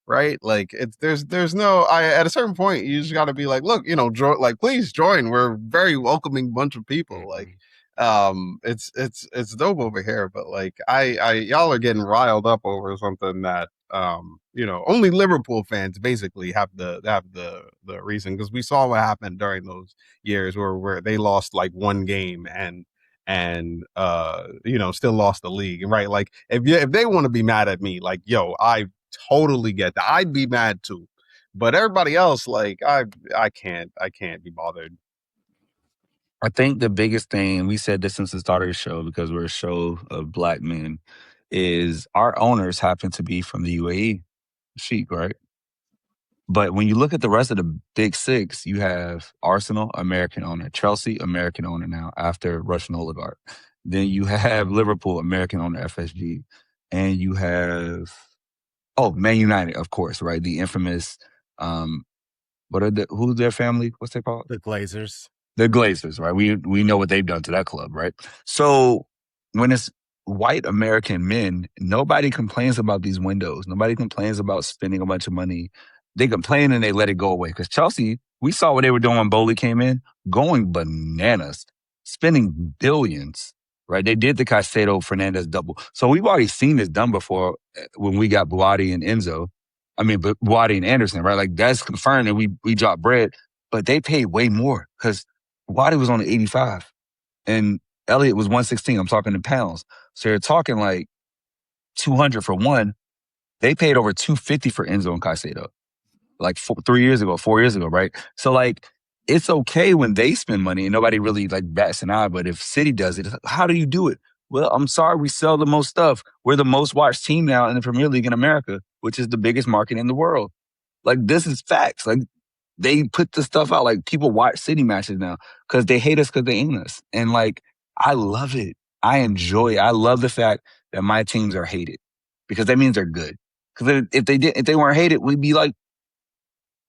right? Like, there's no, at a certain point you just got to be like, look, please join, we're a very welcoming bunch of people. Like, it's dope over here, but like I y'all are getting riled up over something that only Liverpool fans basically have the reason, because we saw what happened during those years where they lost like one game and still lost the league, right? Like if they want to be mad at me, like, yo, I totally get that, I'd be mad too, but everybody else, like, I can't be bothered. I think the biggest thing, we said this since the start of the show because we're a show of black men, is our owners happen to be from the UAE, Sheik, right? But when you look at the rest of the big six, you have Arsenal, American owner, Chelsea, American owner now after Russian oligarch. Then you have Liverpool, American owner, FSG. And you have, Man United, of course, right? The infamous, who's their family? What's they called? The Glazers. The Glazers, right? We know what they've done to that club, right? So when it's white American men, nobody complains about these windows. Nobody complains about spending a bunch of money. They complain and they let it go away. Because Chelsea, we saw what they were doing when Bowley came in, going bananas, spending billions, right? They did the Caicedo Fernandez double. So we've already seen this done before when we got Buati and Buati and Anderson, right? Like, that's confirmed that we dropped bread, but they paid way more because Buati was on the 85 and Elliot was 116. I'm talking in pounds. So you're talking like 200 for one. They paid over 250 for Enzo and Caicedo, like 4 years ago, right? So like, it's okay when they spend money and nobody really like bats an eye. But if City does it, how do you do it? Well, I'm sorry, we sell the most stuff. We're the most watched team now in the Premier League in America, which is the biggest market in the world. Like, this is facts. Like, they put the stuff out. Like, people watch City matches now because they hate us because they ain't us. And like, I love it. I enjoy it. I love the fact that my teams are hated because that means they're good. Because if they weren't hated, we'd be like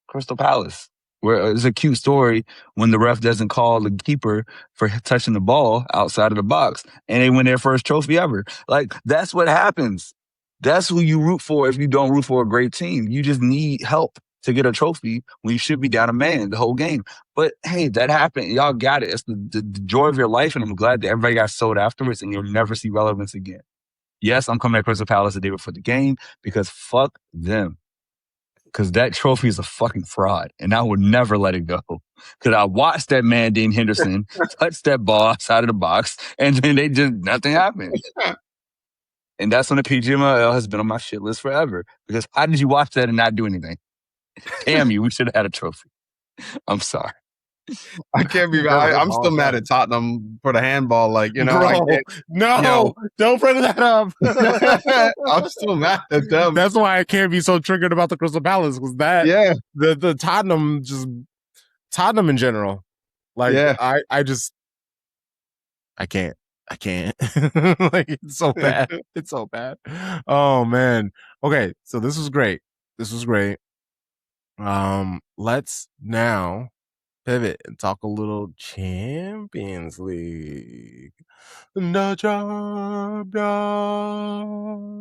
Crystal Palace, where it's a cute story when the ref doesn't call the keeper for touching the ball outside of the box and they win their first trophy ever. Like, that's what happens. That's who you root for if you don't root for a great team. You just need help to get a trophy when you should be down a man the whole game. But hey, that happened. Y'all got it. It's the joy of your life, and I'm glad that everybody got sold afterwards and you'll never see relevance again. Yes, I'm coming to Crystal Palace the day before the game because fuck them. Because that trophy is a fucking fraud, and I would never let it go. Because I watched that man, Dean Henderson, touch that ball outside of the box, and then nothing happened. And that's when the PGMOL has been on my shit list forever. Because how did you watch that and not do anything? Damn you, we should have had a trophy. I'm sorry. I can't be. I'm still mad at Tottenham for the handball. Like, Bro, don't bring that up. I'm still mad at them. That's why I can't be so triggered about the Crystal Palace, because the Tottenham in general. Like, I can't. Like, it's so bad. It's so bad. Oh man. Okay, so this was great. Let's now pivot and talk a little Champions League. No job.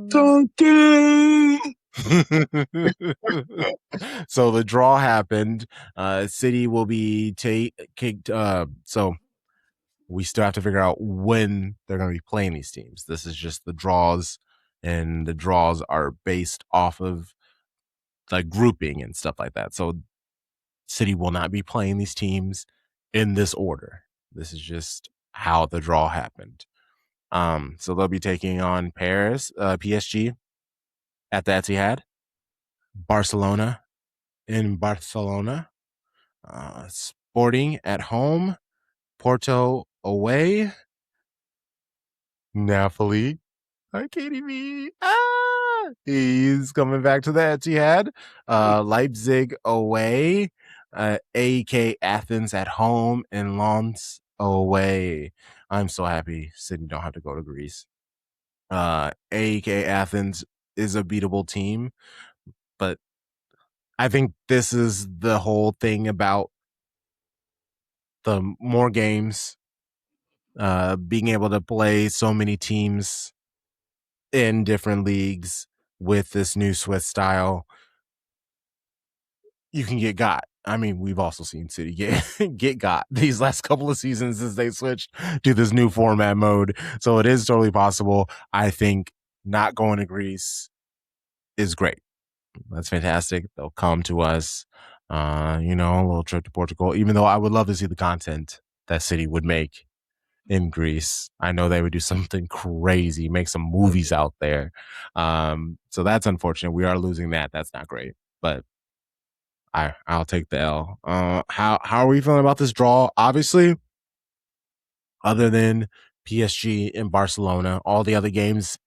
Donkey. So the draw happened. City will be kicked. So we still have to figure out when they're going to be playing these teams. This is just the draws, and the draws are based off of like grouping and stuff like that. So City will not be playing these teams in this order. This is just how the draw happened. So they'll be taking on PSG at the Etihad, Barcelona in Barcelona, Sporting at home, Porto away. Napoli. Hi, KDB. He's coming back to the Etihad. Leipzig away. AK Athens at home and Lens away. I'm so happy City don't have to go to Greece. AK Athens is a beatable team, but I think this is the whole thing about the more games, being able to play so many teams in different leagues with this new Swiss style. You can get got. I mean, we've also seen City get got these last couple of seasons as they switched to this new format mode. So it is totally possible. I think not going to Greece is great. That's fantastic. They'll come to us. A little trip to Portugal, even though I would love to see the content that City would make in Greece. I know they would do something crazy, make some movies out there. So that's unfortunate. We are losing that. That's not great. But I'll take the L. How are we feeling about this draw? Obviously, other than PSG and Barcelona, all the other games,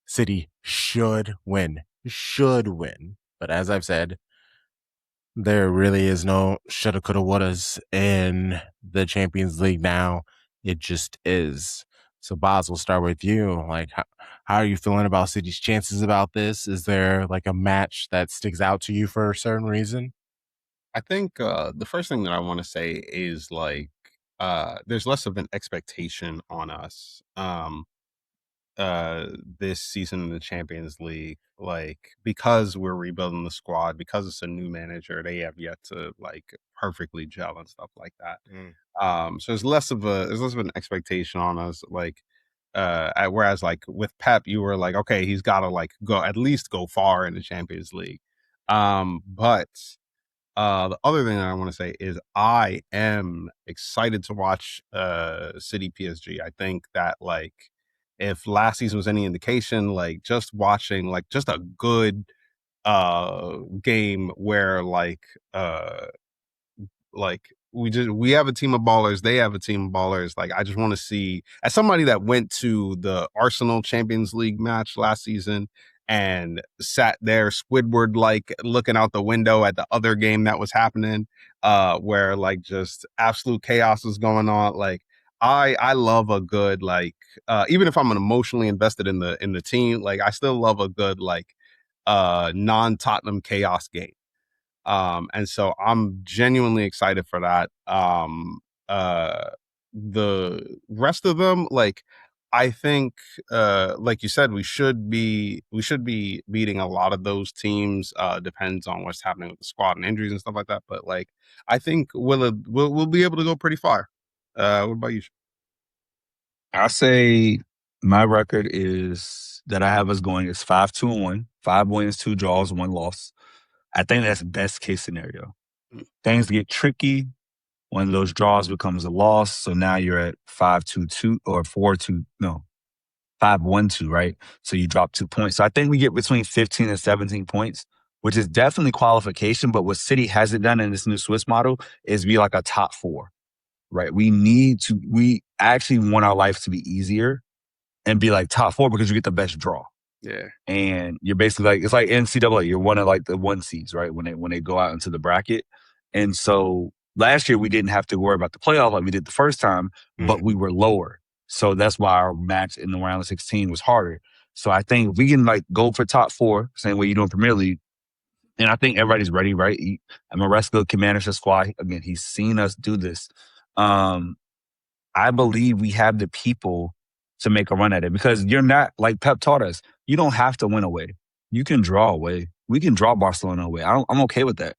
City should win. Should win. But as I've said, there really is no shoulda, coulda, wouldas in the Champions League now. It just is. So, Boz, we'll start with you. Like, how are you feeling about City's chances about this? Is there like a match that sticks out to you for a certain reason? I think the first thing that I want to say is like there's less of an expectation on us this season in the Champions League, like because we're rebuilding the squad, because it's a new manager, they have yet to like perfectly gel and stuff like that. So there's less of an expectation on us, like whereas like with Pep, you were like, okay, he's got to like at least go far in the Champions League. But the other thing that I want to say is I am excited to watch City PSG. I think that like if last season was any indication, like just watching like just a good game where like we have a team of ballers, they have a team of ballers. Like I just want to see, as somebody that went to the Arsenal Champions League match last season and sat there Squidward like looking out the window at the other game that was happening, where like just absolute chaos was going on. Like I love a good like even if I'm emotionally invested in the team, like I still love a good like non-Tottenham chaos game. And so I'm genuinely excited for that. The rest of them, like I think, like you said, we should be beating a lot of those teams. Depends on what's happening with the squad and injuries and stuff like that. But like, I think we'll be able to go pretty far. What about you? I say my record is that I have us going is 5-2-1, 5 wins, 2 draws, 1 loss. I think that's best case scenario. Things get tricky. One of those draws becomes a loss. So now you're at 5-2-2 or 4-2, no, 5-1-2, right? So you drop 2 points. So I think we get between 15 and 17 points, which is definitely qualification. But what City hasn't done in this new Swiss model is be like a top 4, right? We actually want our life to be easier and be like top 4 because you get the best draw. Yeah. And you're basically like, it's like NCAA. You're one of like the 1 seeds, right? When they go out into the bracket. And so last year we didn't have to worry about the playoff like we did the first time, but we were lower. So that's why our match in the round of 16 was harder. So I think if we can like go for top 4, same way you do in Premier League. And I think everybody's ready, right? Maresca can manage the squad. Again, he's seen us do this. I believe we have the people to make a run at it because you're not, like Pep taught us, you don't have to win away. You can draw away. We can draw Barcelona away. I'm okay with that.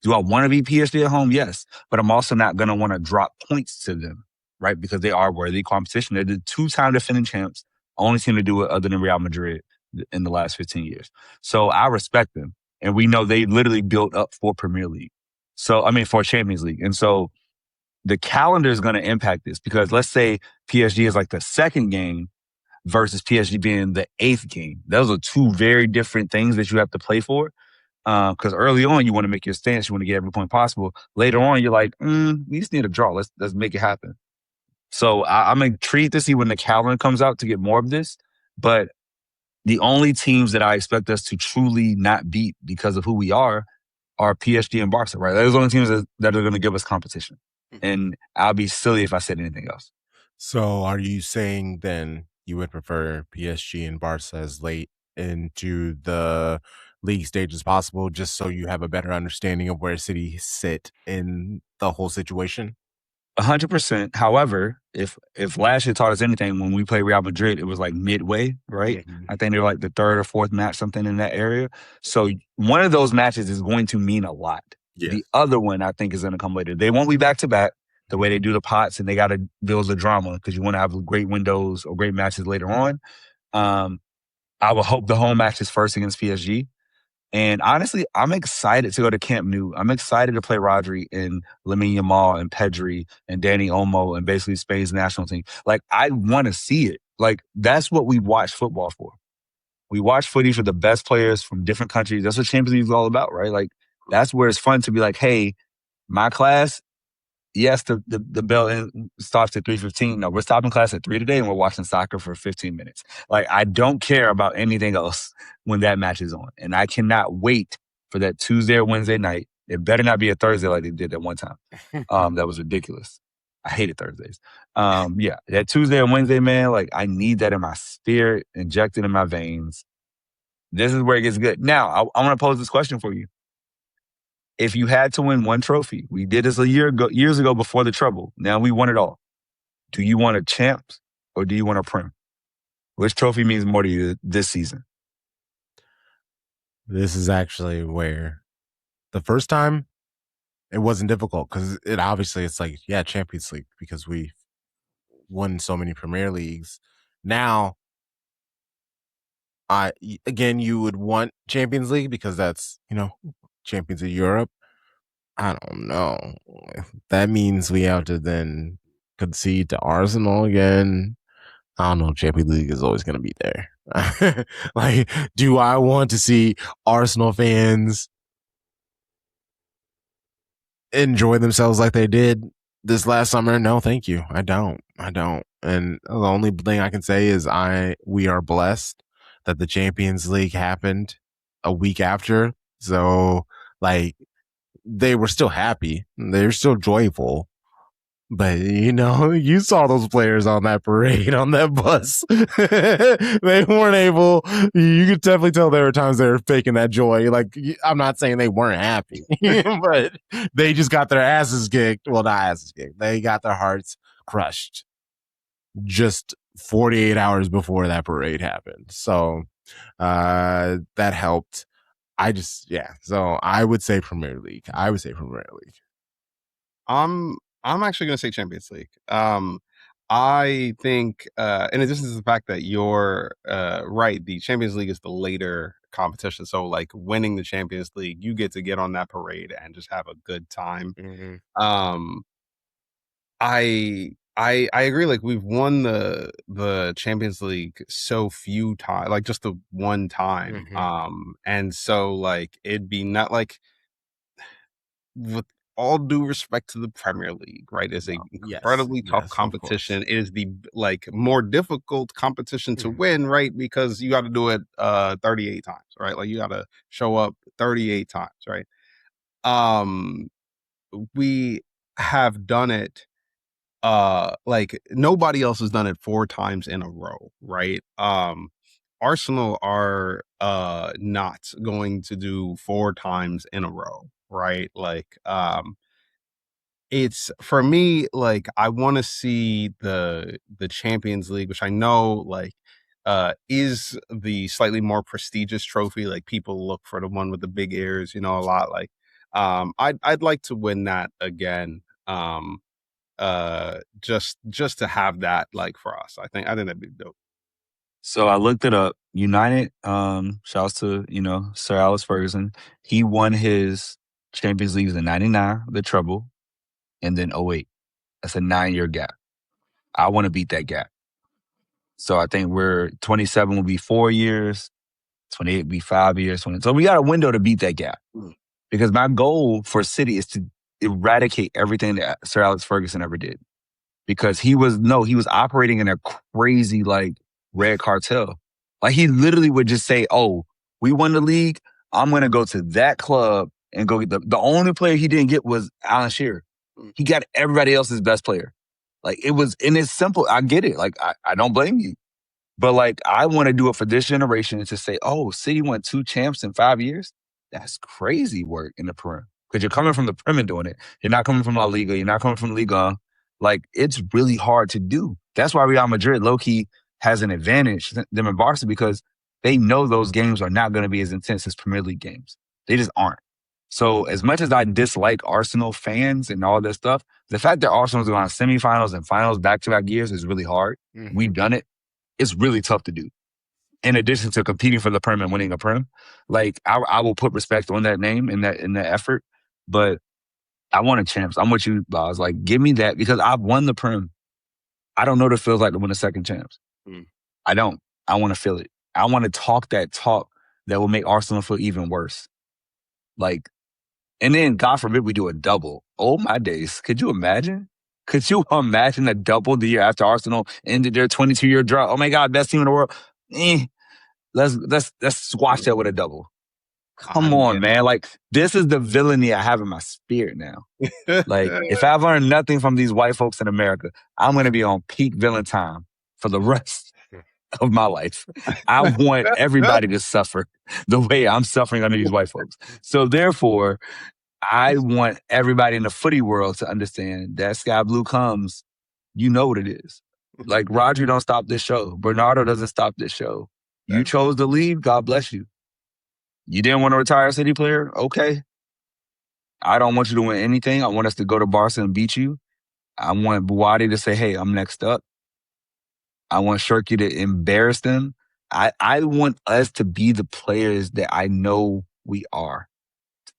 Do I want to beat PSG at home? Yes. But I'm also not going to want to drop points to them, right? Because they are worthy competition. They're the 2-time defending champs, only team to do it other than Real Madrid in the last 15 years. So I respect them. And we know they literally built up for Premier League. For Champions League. And so the calendar is going to impact this because let's say PSG is like the second game versus PSG being the 8th game. Those are 2 very different things that you have to play for. Because early on, you want to make your stance. You want to get every point possible. Later on, you're like, we just need a draw. Let's make it happen. So I'm intrigued to see when the calendar comes out to get more of this. But the only teams that I expect us to truly not beat because of who we are PSG and Barca, right? Those are the only teams that are going to give us competition. And I'll be silly if I said anything else. So are you saying then you would prefer PSG and Barca as late into the league stage as possible, just so you have a better understanding of where City sit in the whole situation? 100%. However, if last year taught us anything, when we played Real Madrid, it was like midway, right? Mhm. I think they were like the third or fourth match, something in that area. So one of those matches is going to mean a lot. Yes. The other one, I think, is going to come later. They won't be back to back the way they do the pots, and they got to build the drama because you want to have great windows or great matches later on. I would hope the home match is first against PSG. And honestly, I'm excited to go to Camp Nou. I'm excited to play Rodri and Lamine Yamal and Pedri and Danny Olmo and basically Spain's national team. Like, I want to see it. Like, that's what we watch football for. We watch footy for the best players from different countries. That's what Champions League is all about, right? Like, that's where it's fun to be like, hey, my class, yes, the bell stops at 3:15. No, we're stopping class at 3 today and we're watching soccer for 15 minutes. Like, I don't care about anything else when that match is on. And I cannot wait for that Tuesday or Wednesday night. It better not be a Thursday like they did that one time. That was ridiculous. I hated Thursdays. Yeah, that Tuesday or Wednesday, man, like, I need that in my spirit, injected in my veins. This is where it gets good. Now, I want to pose this question for you. If you had to win one trophy, we did this years ago before the trouble. Now we won it all. Do you want a champs or do you want a prem? Which trophy means more to you this season? This is actually where the first time it wasn't difficult because it's like, yeah, Champions League because we won so many Premier Leagues. Now, again, you would want Champions League because that's, champions of Europe. I don't know. That means we have to then concede to Arsenal again. I don't know. Champions League is always going to be there. Like, do I want to see Arsenal fans enjoy themselves like they did this last summer? No, thank you. I don't. And the only thing I can say is we are blessed that the Champions League happened a week after. So, like, they were still happy. They're still joyful. But, you saw those players on that parade, on that bus. They weren't able. You could definitely tell there were times they were faking that joy. Like, I'm not saying they weren't happy, but they just got their asses kicked. Well, not asses kicked. They got their hearts crushed just 48 hours before that parade happened. So that helped. So I would say Premier League. I'm actually going to say Champions League. I think, in addition to the fact that you're right, the Champions League is the later competition. So, like, winning the Champions League, you get to get on that parade and just have a good time. Mm-hmm. I agree. Like, we've won the Champions League so few times, like just the one time. Mm-hmm. And so, like, it'd be not like, with all due respect to the Premier League, right, is a incredibly tough competition. It is the more difficult competition to win, right? Because you got to do it 38 times, right? Like, you got to show up 38 times, right? We have done it. Like, nobody else has done it 4 times in a row, right? Arsenal are not going to do 4 times in a row, right? Like, it's, for me, like, I want to see the Champions League, which I know, like, is the slightly more prestigious trophy. Like, people look for the one with the big ears, a lot. Like, I'd like to win that again. Just to have that, like, for us. I think that'd be dope. So I looked it up. United, shouts to, Sir Alex Ferguson. He won his Champions Leagues in 99, the treble, and then 08. That's a 9-year gap. I want to beat that gap. So I think 27 will be 4 years, 28 will be 5 years. So we got a window to beat that gap. Because my goal for City is to eradicate everything that Sir Alex Ferguson ever did. because he was operating in a crazy like red cartel. Like he literally would just say, "Oh, we won the league. I'm going to go to that club and go get the only player he didn't get was Alan Shearer. He got everybody else's best player. Like it was, and it's simple. I get it. Like I don't blame you. But like, I want to do it for this generation to say, oh, City won 2 champs in 5 years. That's crazy work in the Prem. Because you're coming from the Prem and doing it. You're not coming from La Liga. You're not coming from Liga. Like, it's really hard to do. That's why Real Madrid, low-key, has an advantage them in Barca, because they know those games are not going to be as intense as Premier League games. They just aren't. So as much as I dislike Arsenal fans and all that stuff, the fact that Arsenal's going on semifinals and finals back-to-back years is really hard. Mm-hmm. We've done it. It's really tough to do. In addition to competing for the Prem and winning a Prem, like I will put respect on that name and that effort. But I want a champs. I'm with you, Boz. Like, give me that, because I've won the Prem. I don't know what it feels like to win a second champs. I don't. I want to feel it. I want to talk that talk that will make Arsenal feel even worse. Like, and then God forbid we do a double. Oh my days! Could you imagine? Could you imagine a double the year after Arsenal ended their 22-year drought? Oh my God, best team in the world. Let's squash that with a double. Come on, man. Like, this is the villainy I have in my spirit now. Like, if I've learned nothing from these white folks in America, I'm going to be on peak villain time for the rest of my life. I want everybody to suffer the way I'm suffering under these white folks. So therefore, I want everybody in the footy world to understand that Sky Blue comes, you know what it is. Like, Roger don't stop this show. Bernardo doesn't stop this show. You chose to leave, God bless you. You didn't want to retire a City player? Okay. I don't want you to win anything. I want us to go to Barca and beat you. I want Buwadi to say, hey, I'm next up. I want Shirky to embarrass them. I want us to be the players that I know we are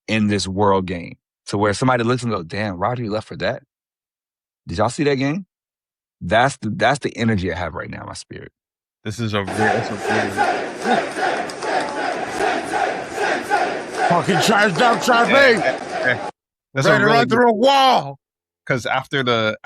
in this world game, to where somebody looks and goes, damn, Roger, you left for that? Did y'all see that game? That's the energy I have right now in my spirit. This is a real fucking charged up, Sharpie. That's ready to run through a wall. Because after the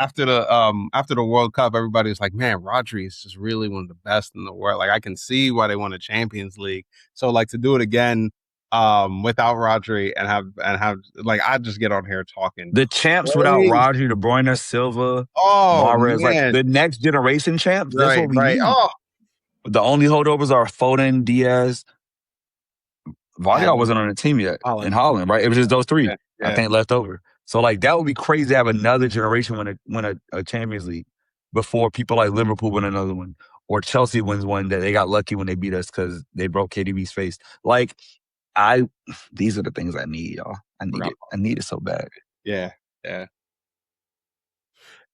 World Cup, everybody's like, man, Rodri is just really one of the best in the world. Like, I can see why they won a Champions League. So like, to do it again without Rodri and have like, I just get on here talking. The champs without Rodri, De Bruyne, Silva, Mahrez, like the next generation champs. That's what we need. Oh. The only holdovers are Foden, Diaz. Vardy wasn't on the team yet in Holland, right? It was just those three, I think, left over. So, like, that would be crazy to have another generation win a Champions League before people like Liverpool win another one, or Chelsea wins one that they got lucky when they beat us because they broke KDB's face. Like, these are the things I need, y'all. I need it. I need it so bad. Yeah.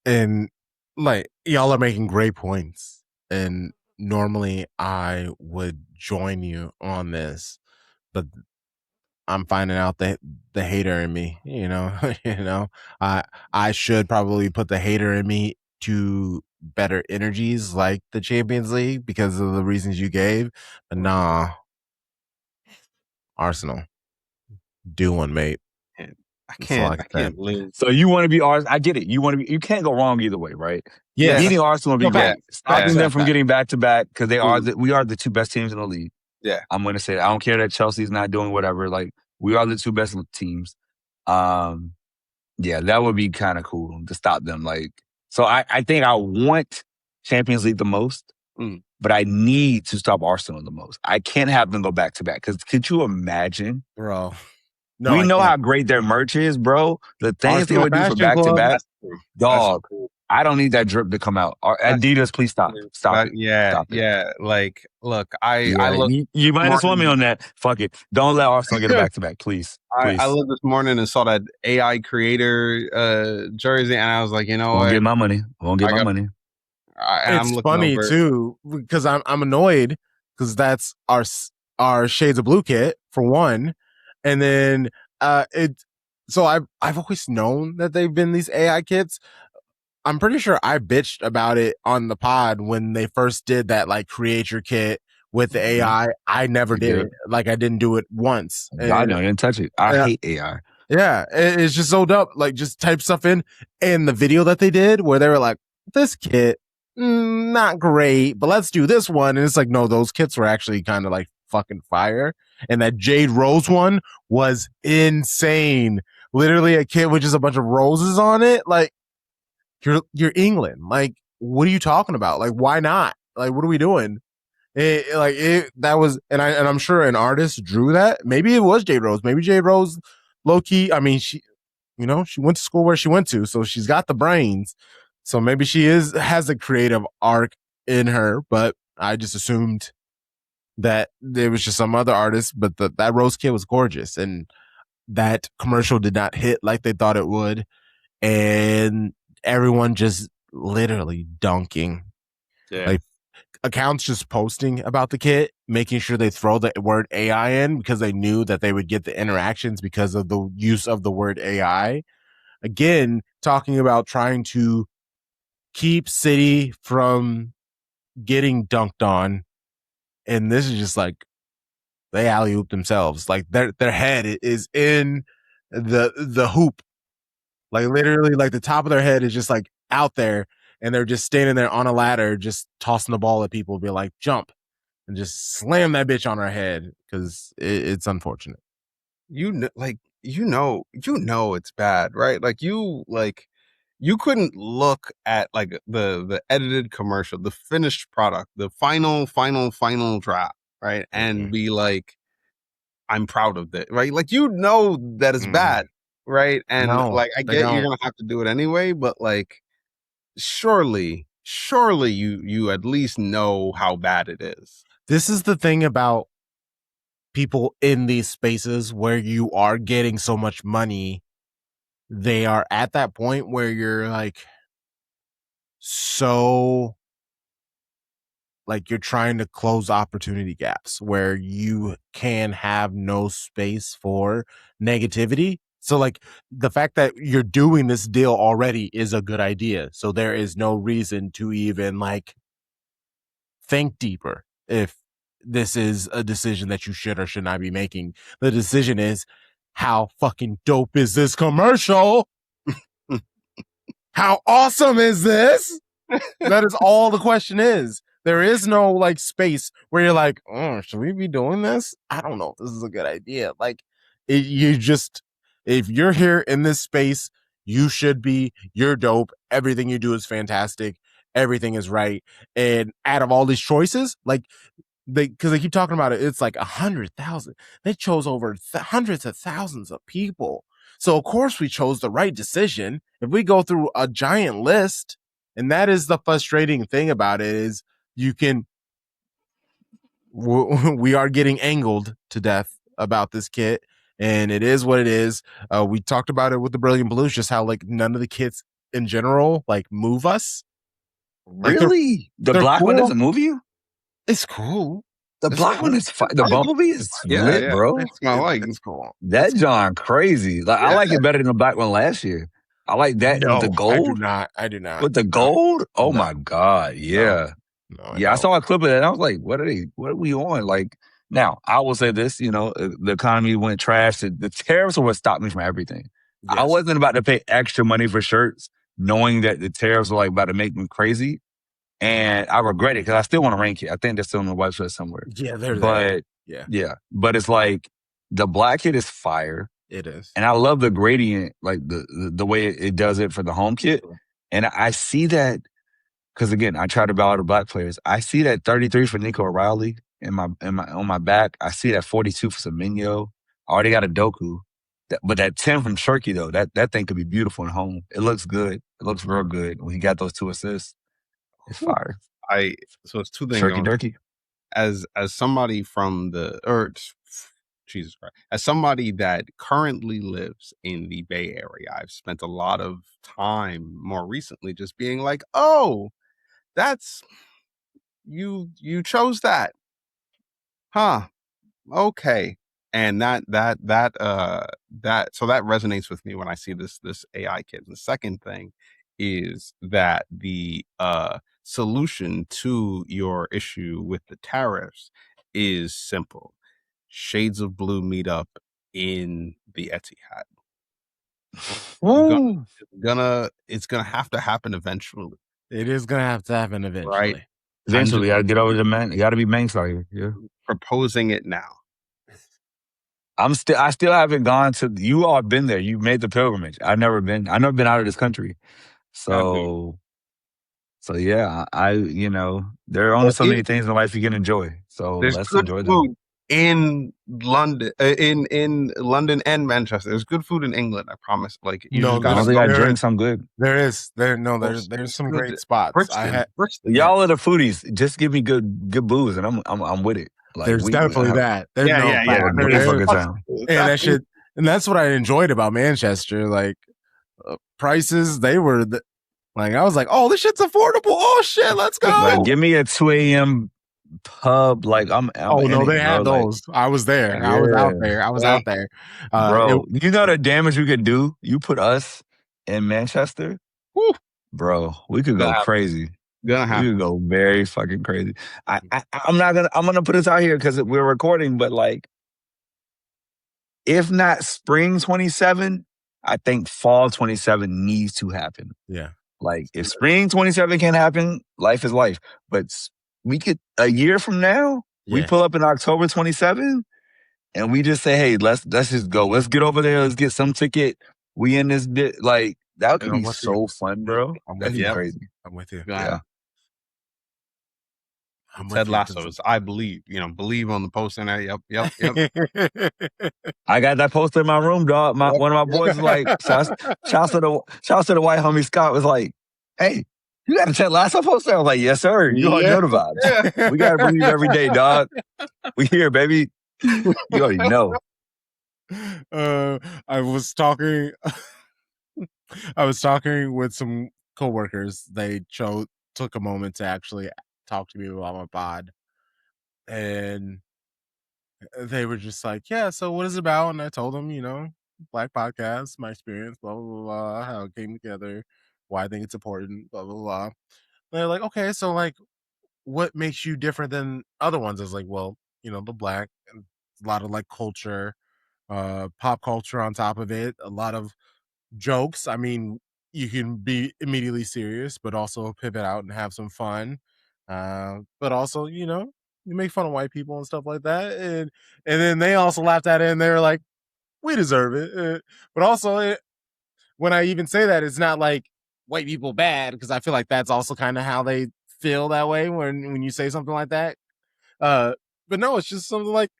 And, like, y'all are making great points. And normally I would join you on this, but I'm finding out that the hater in me, I should probably put the hater in me to better energies like the Champions League because of the reasons you gave. But nah, Arsenal, do one, mate. I can't lose. So you want to be Arsenal? I get it. You can't go wrong either way, right? Yeah, beating Arsenal would be great. Stopping them from getting back to back, because we are the 2 best teams in the league. Yeah, I'm going to say that. I don't care that Chelsea's not doing whatever. Like, we are the 2 best teams. Yeah, that would be kind of cool to stop them. Like, so I think I want Champions League the most, but I need to stop Arsenal the most. I can't have them go back to back, because could you imagine, bro? No, we know how great their merch is, bro. The things Arsenal they would do for back to back, dog. I don't need that drip to come out. Adidas, please stop it. Stop it. Like, look, I look. You might as well me on that. Fuck it. Don't let Arsenal get it back to back, please. I looked this morning and saw that AI creator jersey, and I was like, you know what? Won't get my money. It's funny too, because I'm annoyed because that's our Shades of Blue kit for one, and then So I've always known that they've been these AI kits. I'm pretty sure I bitched about it on the pod when they first did that, like, create your kit with the AI. I never did it. Like, I didn't do it once. I didn't touch it. I hate AI. Yeah, it's just so dumb. Like, just type stuff in. And the video that they did where they were like, this kit, not great, but let's do this one. And it's like, no, those kits were actually kind of like fucking fire. And that Jade Rose one was insane. Literally a kit with just a bunch of roses on it. Like, you're England. Like, what are you talking about? Like, why not? Like, what are we doing? That was, and I'm sure an artist drew that. Maybe it was Jade Rose. Maybe Jade Rose, low key. I mean, she went to school where she went to, so she's got the brains. So maybe she has a creative arc in her. But I just assumed that there was just some other artist. But that Rose kit was gorgeous, and that commercial did not hit like they thought it would, and everyone just literally dunking. Yeah. Like, accounts just posting about the kit, making sure they throw the word AI in because they knew that they would get the interactions because of the use of the word AI. Again, talking about trying to keep City from getting dunked on. And this is just like they alley-oop themselves. Like their head is in the hoop. Like literally, like the top of their head is just like out there, and they're just standing there on a ladder, just tossing the ball at people, be like, jump, and just slam that bitch on her head because it's unfortunate. You know it's bad, right? You couldn't look at like the edited commercial, the finished product, the final draft, right? And be like, I'm proud of it, right? Like, that it's bad, right? And No, like, I get you're gonna have to do it anyway, but like, surely you at least know how bad it is. This is the thing about people in these spaces where you are getting so much money. They are at that point where you're like, so like you're trying to close opportunity gaps where you can have no space for negativity. So like the fact that you're doing this deal already is a good idea. So there is no reason to even like think deeper if this is a decision that you should or should not be making. The decision is, how fucking dope is this commercial? How awesome is this? That is all the question is. There is no like space where you're like, oh, should we be doing this? I don't know if this is a good idea. Like, if you're here in this space, you should be. You're dope. Everything you do is fantastic. Everything is right. And out of all these choices, like because they keep talking about it, it's like 100,000. They chose over hundreds of thousands of people. So of course we chose the right decision. If we go through a giant list, and that is the frustrating thing about it, is we are getting angled to death about this kit, and it is what it is. We talked about it with the Brilliant Blues, just how like none of the kits in general like move us. Like Really? The black one doesn't move you? It's cool. The black one is the Bumblebee is lit, bro. It's cool. That John crazy. Like, I like it better than the black one last year. I like that with the gold. I do not. With the gold? Oh my God. Yeah. I saw a clip of that and I was like, what are we on? Like, now I will say this, the economy went trash. The tariffs are what stopped me from everything. Yes. I wasn't about to pay extra money for shirts knowing that the tariffs were like about to make me crazy. And I regret it because I still want to rank it. I think they're still on the website somewhere. Yeah, they're there. Yeah. But it's like the black kit is fire. It is. And I love the gradient, like the way it does it for the home kit. And I see that because again, I try to battle the black players. I see that 33 for Nico O'Reilly on my back. I see that 42 for Semenyo. I already got a Doku. But that 10 from Shirky though, that thing could be beautiful in home. It looks good. It looks real good when he got those 2 assists. It's fire. So it's two things. Turkey Durkey. As somebody from Jesus Christ, as somebody that currently lives in the Bay Area, I've spent a lot of time more recently just being like, oh, that's you chose that, huh? Okay. And that resonates with me when I see this AI kit. And the second thing is that the solution to your issue with the tariffs is simple. Shades of Blue meet up in the Etihad. It's gonna have to happen eventually. It is gonna have to happen eventually. Right. Eventually, you gotta get over the man. You gotta be Manx out here. Yeah. Proposing it now. I still haven't gone to. You all been there. You made the pilgrimage. I've never been out of this country. So yeah, there are only so many things in life you can enjoy. So There's let's good enjoy them. food in London, in London and Manchester. There's good food in England. I promise. Like you just I gotta don't think go. I drink some good. There's It's some good. great spots. Brixton. Y'all are the foodies. Just give me good booze, and I'm with it. Like there's definitely that. There's great fucking time. And that shit, and that's what I enjoyed about Manchester. Like prices, they were like I was like, oh, this shit's affordable. Oh shit, let's go. Like, give me a 2 a.m. pub. Like I'm oh no, they had bro. those. Like, I was there. I was out there. I was out there. Bro, you know the damage we could do? You put us in Manchester, whew, bro, we could go crazy. We could go very fucking crazy. I'm gonna put this out here because we're recording, but like, if not spring 27, I think fall 27 needs to happen. Yeah. Like, if spring 27 can't happen, life is life. But we could, a year from now, we pull up in October 27 and we just say, hey, let's just go. Let's get over there. Let's get some ticket. We in this bit. Like, that could be so fun, bro. That'd be crazy. I'm with you. Yeah. Ted Lasso's I Believe. Believe on the poster now. Yep. I got that poster in my room, dog. One of my boys was like, shouts to the white homie Scott was like, hey, you got a Ted Lasso poster? I was like, yes, sir. You already know the vibes. Yeah. We gotta believe every day, dog. We here, baby. You already know. I was talking with some coworkers. They took a moment to actually talk to me about my pod, and they were just like, yeah, so what is it about? And I told them, Black podcast, my experience, blah blah blah, how it came together, why I think it's important, blah blah blah. And they're like, okay, so like what makes you different than other ones? I was like, well, the black, and a lot of like culture, pop culture on top of it, a lot of jokes. I mean, you can be immediately serious, but also pivot out and have some fun. But also, you make fun of white people and stuff like that. And then they also laughed at it and they were like, we deserve it. But also, when I even say that, it's not like white people bad, because I feel like that's also kind of how they feel that way when you say something like that. But no, it's just something like,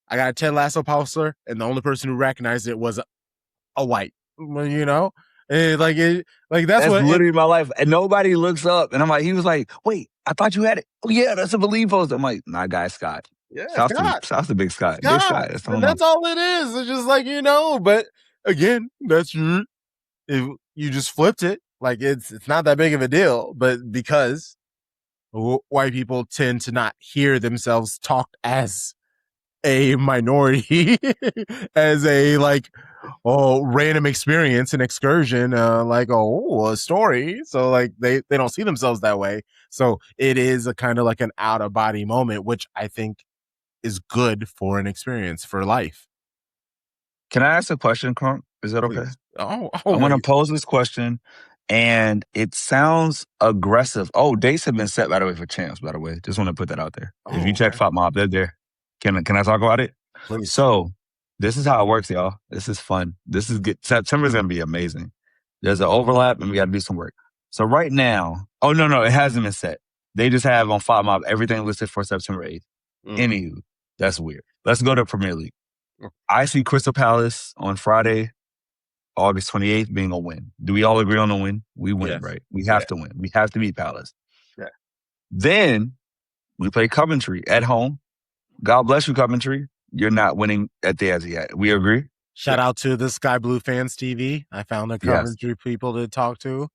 I got a Ted Lasso poster, and the only person who recognized it was a white. That's what literally my life. And nobody looks up, and I'm like, he was like, wait, I thought you had it. Oh yeah, that's a Believe poster. I'm like, nah, guy Scott. Yeah, Shouts to Big Scott. Big Scott. That's all it is. It's just like, but again, that's if you just flipped it, like it's not that big of a deal. But because white people tend to not hear themselves talked as a minority, as a random experience, an excursion, a story. So like they don't see themselves that way. So it is a kind of like an out of body moment, which I think is good for an experience for life. Can I ask a question, Crunk? Is that okay? I'm going to pose this question, and it sounds aggressive. Oh, dates have been set, by the way, for champs, by the way. Just want to put that out there. If you check Fop Mob, they're there. Can I talk about it? Please. So this is how it works, y'all. This is fun. This is good. September's going to be amazing. There's an overlap, and we got to do some work. So right now, no, it hasn't been set. They just have on Fop Mob everything listed for September 8th. Anywho, that's weird. Let's go to Premier League. I see Crystal Palace on Friday, August 28th being a win. Do we all agree on a win? We win, right? We have to win. We have to beat Palace. Yeah. Then we play Coventry at home. God bless you, Coventry. You're not winning at the Etihad. We agree? Shout out to the Sky Blue Fans TV. I found the Coventry people to talk to.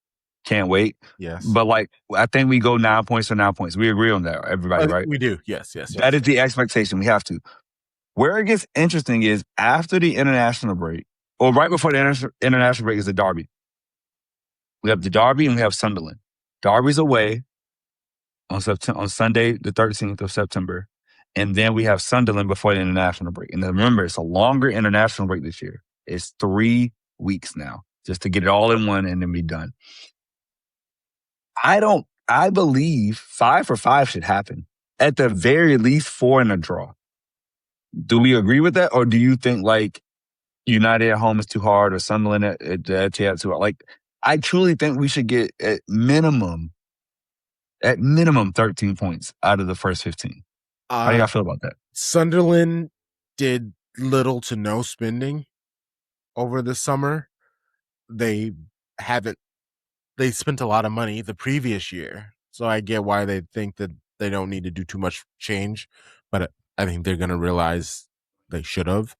Can't wait. Yes. But I think we go 9 points for 9 points. We agree on that, everybody, right? We do. Yes. That is the expectation. We have to. Where it gets interesting is after the international break, or right before the international break, is the derby. We have the derby and we have Sunderland. Derby's away on Sunday, the 13th of September. And then we have Sunderland before the international break. And remember, it's a longer international break this year. It's 3 weeks now, just to get it all in one and then be done. I believe 5 for 5 should happen. At the very least, 4 in a draw. Do we agree with that? Or do you think like United at home is too hard or Sunderland at Etihad too hard? Like, I truly think we should get at minimum 13 points out of the first 15. How do y'all feel about that? Sunderland did little to no spending over the summer. They spent a lot of money the previous year. So I get why they think that they don't need to do too much change, but I think they're going to realize they should have.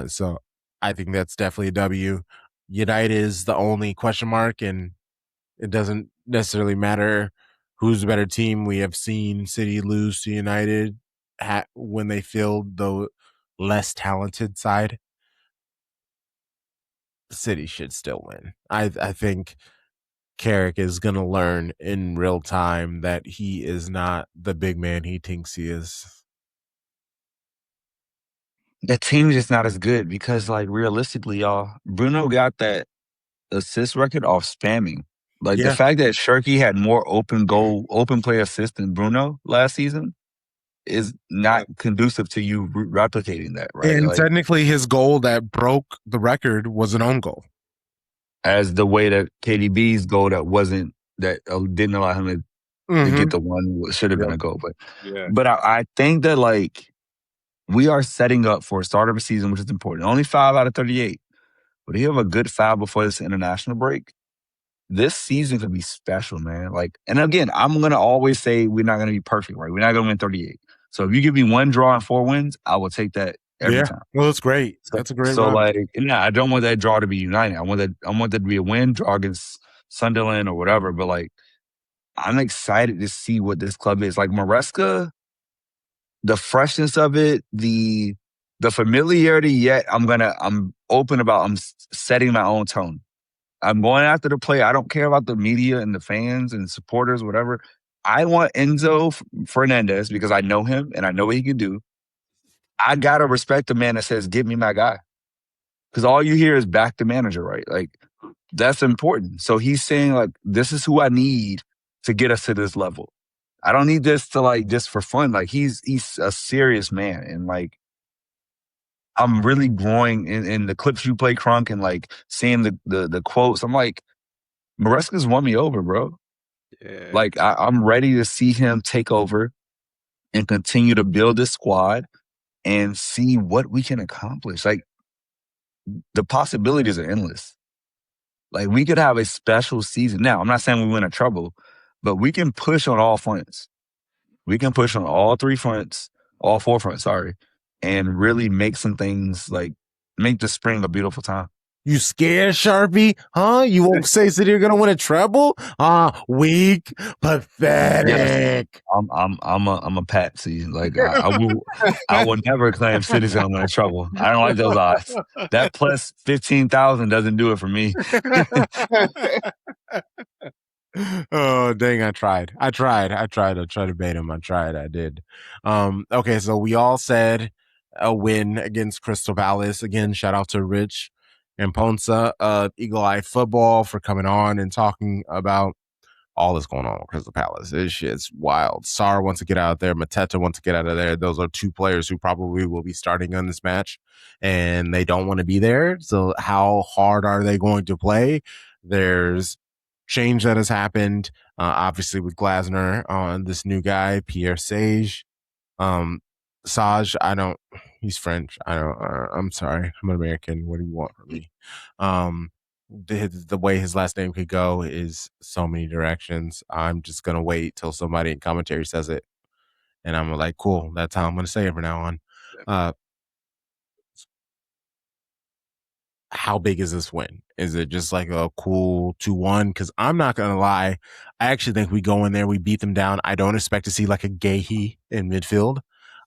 So I think that's definitely a W. United is the only question mark, and it doesn't necessarily matter who's the better team. We have seen City lose to United when they filled the less talented side. City should still win. I think Carrick is going to learn in real time that he is not the big man he thinks he is. The team's just not as good because, like, realistically, y'all, Bruno got that assist record off spamming. Like, the fact that Shirky had more open play assists than Bruno last season is not conducive to you replicating that, right? And like, technically, his goal that broke the record was an own goal. As the way that KDB's goal that didn't allow him to get the one should have been a goal. But I think that, like, we are setting up for a start of a season, which is important. Only 5 out of 38. But if you have a good foul before this international break, this season could be special, man. Like, and again, I'm going to always say we're not going to be perfect, right? We're not going to win 38. So if you give me 1 draw and 4 wins, I will take that every time. Well, that's great. That's a great run. Like, I don't want that draw to be United. I want that to be a win, draw against Sunderland or whatever. But, like, I'm excited to see what this club is. Like, Maresca, the freshness of it, the familiarity, yet I'm open about I'm setting my own tone. I'm going after the play. I don't care about the media and the fans and supporters, whatever. I want Enzo Fernandez because I know him and I know what he can do. I got to respect the man that says, give me my guy. Because all you hear is back the manager, right? Like, that's important. So he's saying, like, this is who I need to get us to this level. I don't need this to, like, just for fun. Like, he's a serious man. And, like, I'm really growing in the clips you play, Crunk, and, like, seeing the quotes. I'm like, Maresca's won me over, bro. Yeah. Like, I'm ready to see him take over and continue to build this squad and see what we can accomplish. Like, the possibilities are endless. Like, we could have a special season. Now, I'm not saying we win a trouble, but we can push on all fronts. We can push on all 3 fronts, all 4 fronts, sorry, and really make some things, like, make the spring a beautiful time. You scared, Sharpie? Huh? You won't say City are gonna win a treble? Weak, pathetic. Yes. I'm a patsy. Like, I will never claim City's gonna win a trouble. I don't like those odds. That plus 15,000 doesn't do it for me. Oh, dang, I tried to bait him. I did. Okay, so we all said a win against Crystal Palace. Again, shout out to Rich and Ponsa of Eagle Eye Football for coming on and talking about all that's going on with Crystal Palace. This shit's wild. Sarr wants to get out of there. Mateta wants to get out of there. Those are 2 players who probably will be starting on this match, and they don't want to be there. So how hard are they going to play? There's change that has happened, obviously, with Glasner on this new guy, Pierre Sage. Sage, he's French. I'm sorry. I'm an American. What do you want from me? The way his last name could go is so many directions. I'm just going to wait till somebody in commentary says it. And I'm like, cool, that's how I'm going to say it from now on. How big is this win? Is it just like a cool 2-1? Because I'm not going to lie. I actually think we go in there, we beat them down. I don't expect to see like a Gahey in midfield.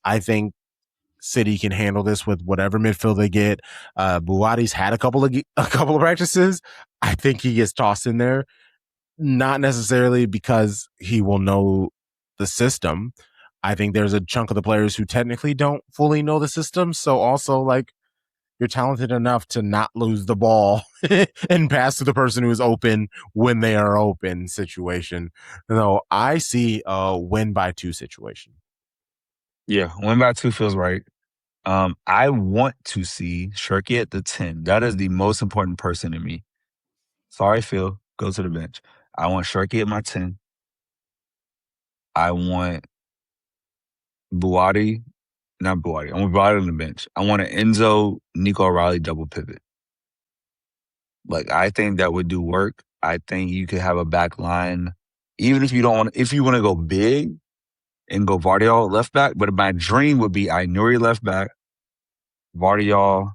I think City can handle this with whatever midfield they get. Buwadi's had a couple of practices. I think he gets tossed in there, not necessarily because he will know the system. I think there's a chunk of the players who technically don't fully know the system. So also, like, you're talented enough to not lose the ball and pass to the person who is open when they are open situation. No, I see a win by 2 situation. Yeah, 1 by 2 feels right. I want to see Shirky at the 10. That is the most important person to me. Sorry, Phil. Go to the bench. I want Shirky at my 10. I want Buwadi. Not Buwadi. I want Buwadi on the bench. I want an Enzo, Nico O'Reilly double pivot. Like, I think that would do work. I think you could have a back line, even if you don't want, if you want to go big and go Vardiol left back. But my dream would be Ainuri left back, Vardiol,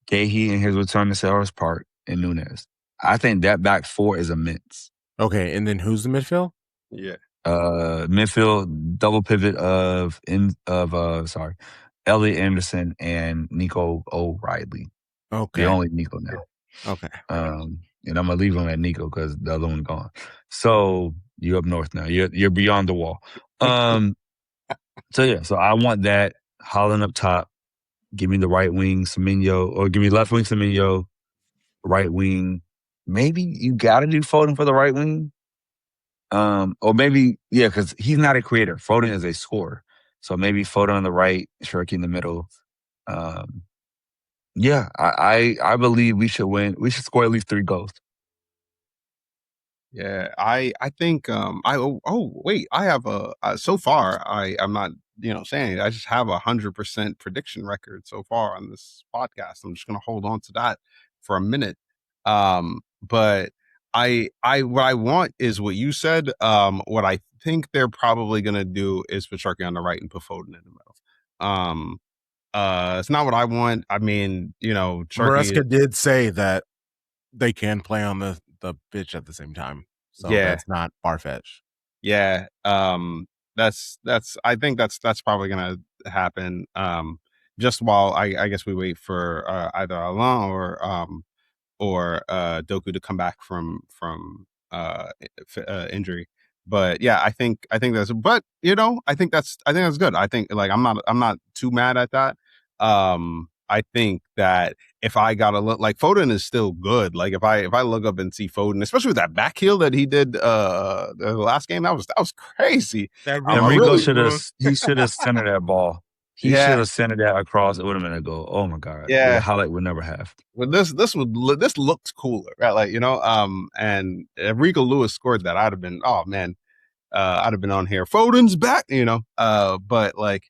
Gahey in his return to Selhurst Park, and Nunez. I think that back 4 is immense. Okay, and then who's the midfield? Yeah. Midfield double pivot of Elliot Anderson and Nico O'Reilly. Okay. The only Nico now. Okay. And I'm gonna leave him at Nico because the other one gone. So you up north now. You're beyond the wall. So I want that Haaland up top. Give me the right wing Semenyo, or give me left wing Semenyo, right wing. Maybe you got to do Foden for the right wing. Or maybe, because he's not a creator. Foden is a scorer. So maybe Foden on the right, Shirky in the middle. I believe we should win. We should score at least 3 goals. Yeah, I think wait, I have so far I'm not saying it. I just have 100% prediction record so far on this podcast. I'm just gonna hold on to that for a minute. But what I want is what you said. What I think they're probably gonna do is put Sharkey on the right and put Foden in the middle. It's not what I want. I mean, Maresca did say that they can play on the pitch at the same time. So that's not far-fetched. Yeah. That's I think that's probably gonna happen. Just while I guess we wait for either Alain or Doku to come back from injury. But yeah, I think that's, but I think that's good. I think, like, I'm not too mad at that. I think that if I gotta look, like, Foden is still good. Like, if I look up and see Foden, especially with that back heel that he did the last game, that was crazy. Enrico should have centered that ball. He should have centered that across. It would have been a goal. Oh my God. Yeah. The highlight would never have. Well, this looks cooler, right? Like, and Enrico Lewis scored that. I'd have been, oh man, I'd have been on here. Foden's back, but like,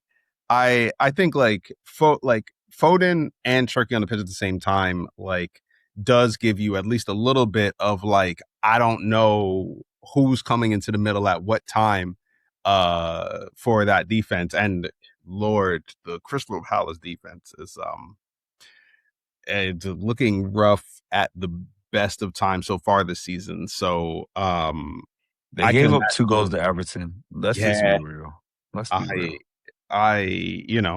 I think like Foden and Turkey on the pitch at the same time, like, does give you at least a little bit of, like, I don't know who's coming into the middle at what time for that defense. And Lord, the Crystal Palace defense is looking rough at the best of times so far this season. So they gave up 2 goals to Everton. Let's just be real. Let's be real.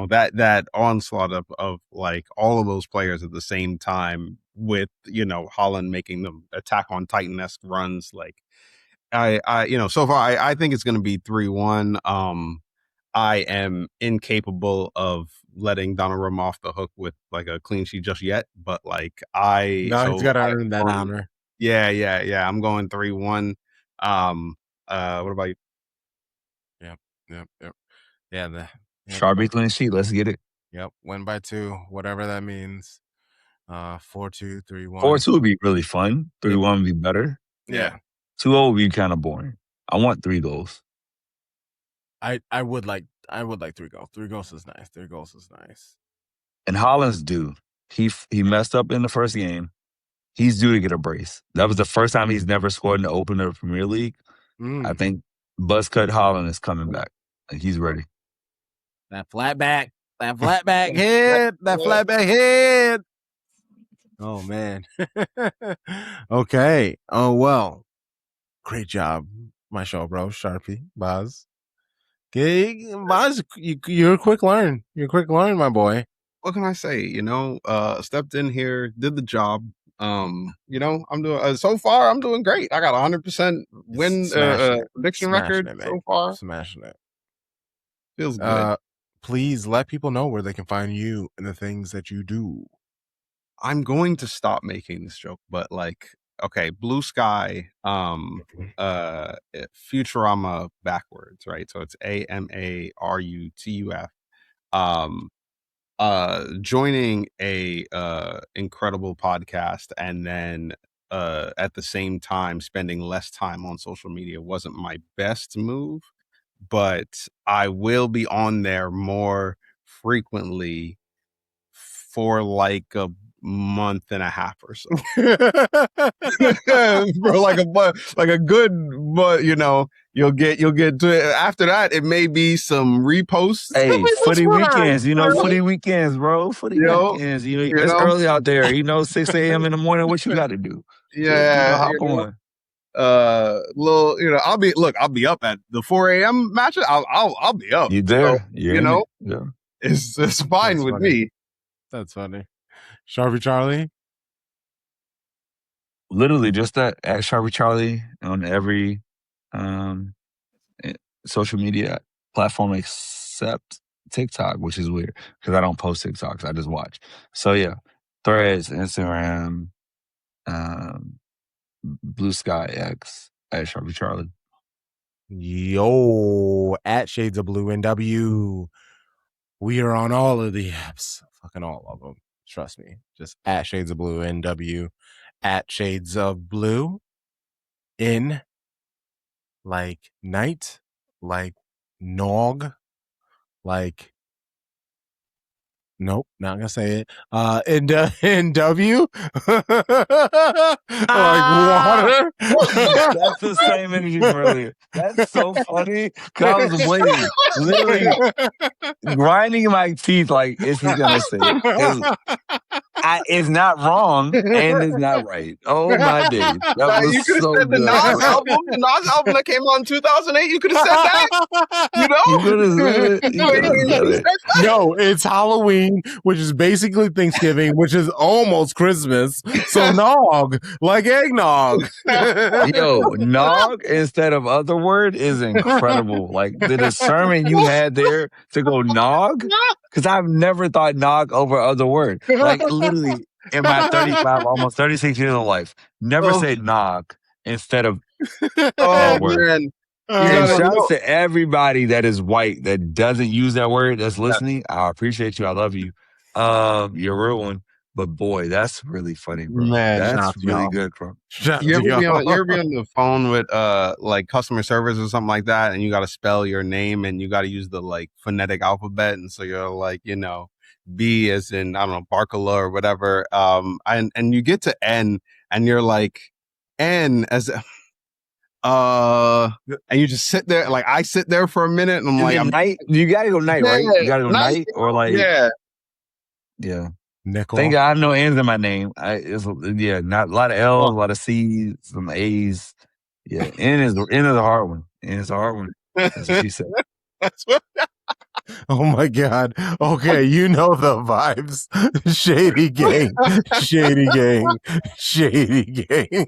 That onslaught of like all of those players at the same time, with Haaland making them Attack on Titan-esque runs, like so far I think it's going to be 3-1. I am incapable of letting Donnarumma off the hook with like a clean sheet just yet, but like he's got to earn that honor. Yeah. I'm going 3-1. What about you? Yep. Yeah, Sharpie clean sheet. Let's get it. Yep, win by 2, whatever that means. 4-2, 3-1. 4-2 would be really fun. 3-1 would be better. Yeah. 2-0 would be kind of boring. I want 3 goals. I would like 3 goals. 3 goals is nice. 3 goals is nice. And Haaland's due. He messed up in the first game. He's due to get a brace. That was the first time he's never scored in the opener of the Premier League. I think Buzzcut Haaland is coming back. He's ready. That flat back head. Oh man. Okay. Oh well. Great job, my show, bro. Sharpie, Boz. Okay, Boz, you're a quick learn. You're a quick learn, my boy. What can I say? Stepped in here, did the job. I'm doing so far. I'm doing great. I got 100% win prediction record so far. Smashing it. Feels good. Please let people know where they can find you and the things that you do. I'm going to stop making this joke, but like, okay, Blue Sky, Futurama backwards, right? So it's AMARUTUF. Joining a incredible podcast and then at the same time spending less time on social media wasn't my best move, but I will be on there more frequently for like a month and a half or so. For like a good month, you know, you'll get to it. After that, it may be some reposts. Hey, footy weekends, you know, bro? footy weekends, bro. Footy Yo, weekends. you It's know? early out there. 6 a.m. in the morning. What you got to do? Yeah, Hop on. little, I'll be up at the 4 a.m. match. I'll be up. You there? So, You're in it. Yeah. It's fine That's with funny. me. That's funny. Sharpie Charlie. Literally just that, at Sharpie Charlie on every social media platform except TikTok, which is weird because I don't post TikToks. I just watch. So yeah, Threads, Instagram, Blue Sky X at Sharpie Charlie. Yo, at Shades of Blue NW. We are on all of the apps. Fucking all of them. Trust me. Just at Shades of Blue NW. At Shades of Blue in like night, like nog, like nope, not gonna say it. NW like water. That's the same energy from earlier. That's so funny. Cause I was waiting, literally grinding my teeth. Like, is he gonna say it? It's not wrong and it's not right. Oh my days. That was You could have so said the good. Nas album that came out in 2008. You could have said that. You know? You could have said it. You could have said it. No, it's Halloween, which is basically Thanksgiving, which is almost Christmas. So nog, like eggnog. Yo, nog instead of other word is incredible. Like the discernment you had there to go nog, because I've never thought nog over other word. Like literally in my 35, almost 36 years of life, never said nog instead of that word. Man. And shouts to everybody that is white that doesn't use that word that's listening. I appreciate you. I love you. You're a real one. But boy, that's really funny, bro. Man, that's really good, bro. You ever be on the phone with like customer service or something like that, and you got to spell your name and you got to use the like phonetic alphabet, and so you're like, B as in, I don't know, Barkala or whatever, and you get to N and you're like N as and you just sit there. Like I sit there for a minute and I'm like, night. You gotta go night, right? You gotta go night or like yeah. Nickel. Thank God I have no N's in my name. Not a lot of L's, a lot of C's, some A's. Yeah, N is a hard one. N is a hard one. That's what she said. That's what. Oh my God. Okay, you know the vibes. Shady gang. Shady gang. Shady gang.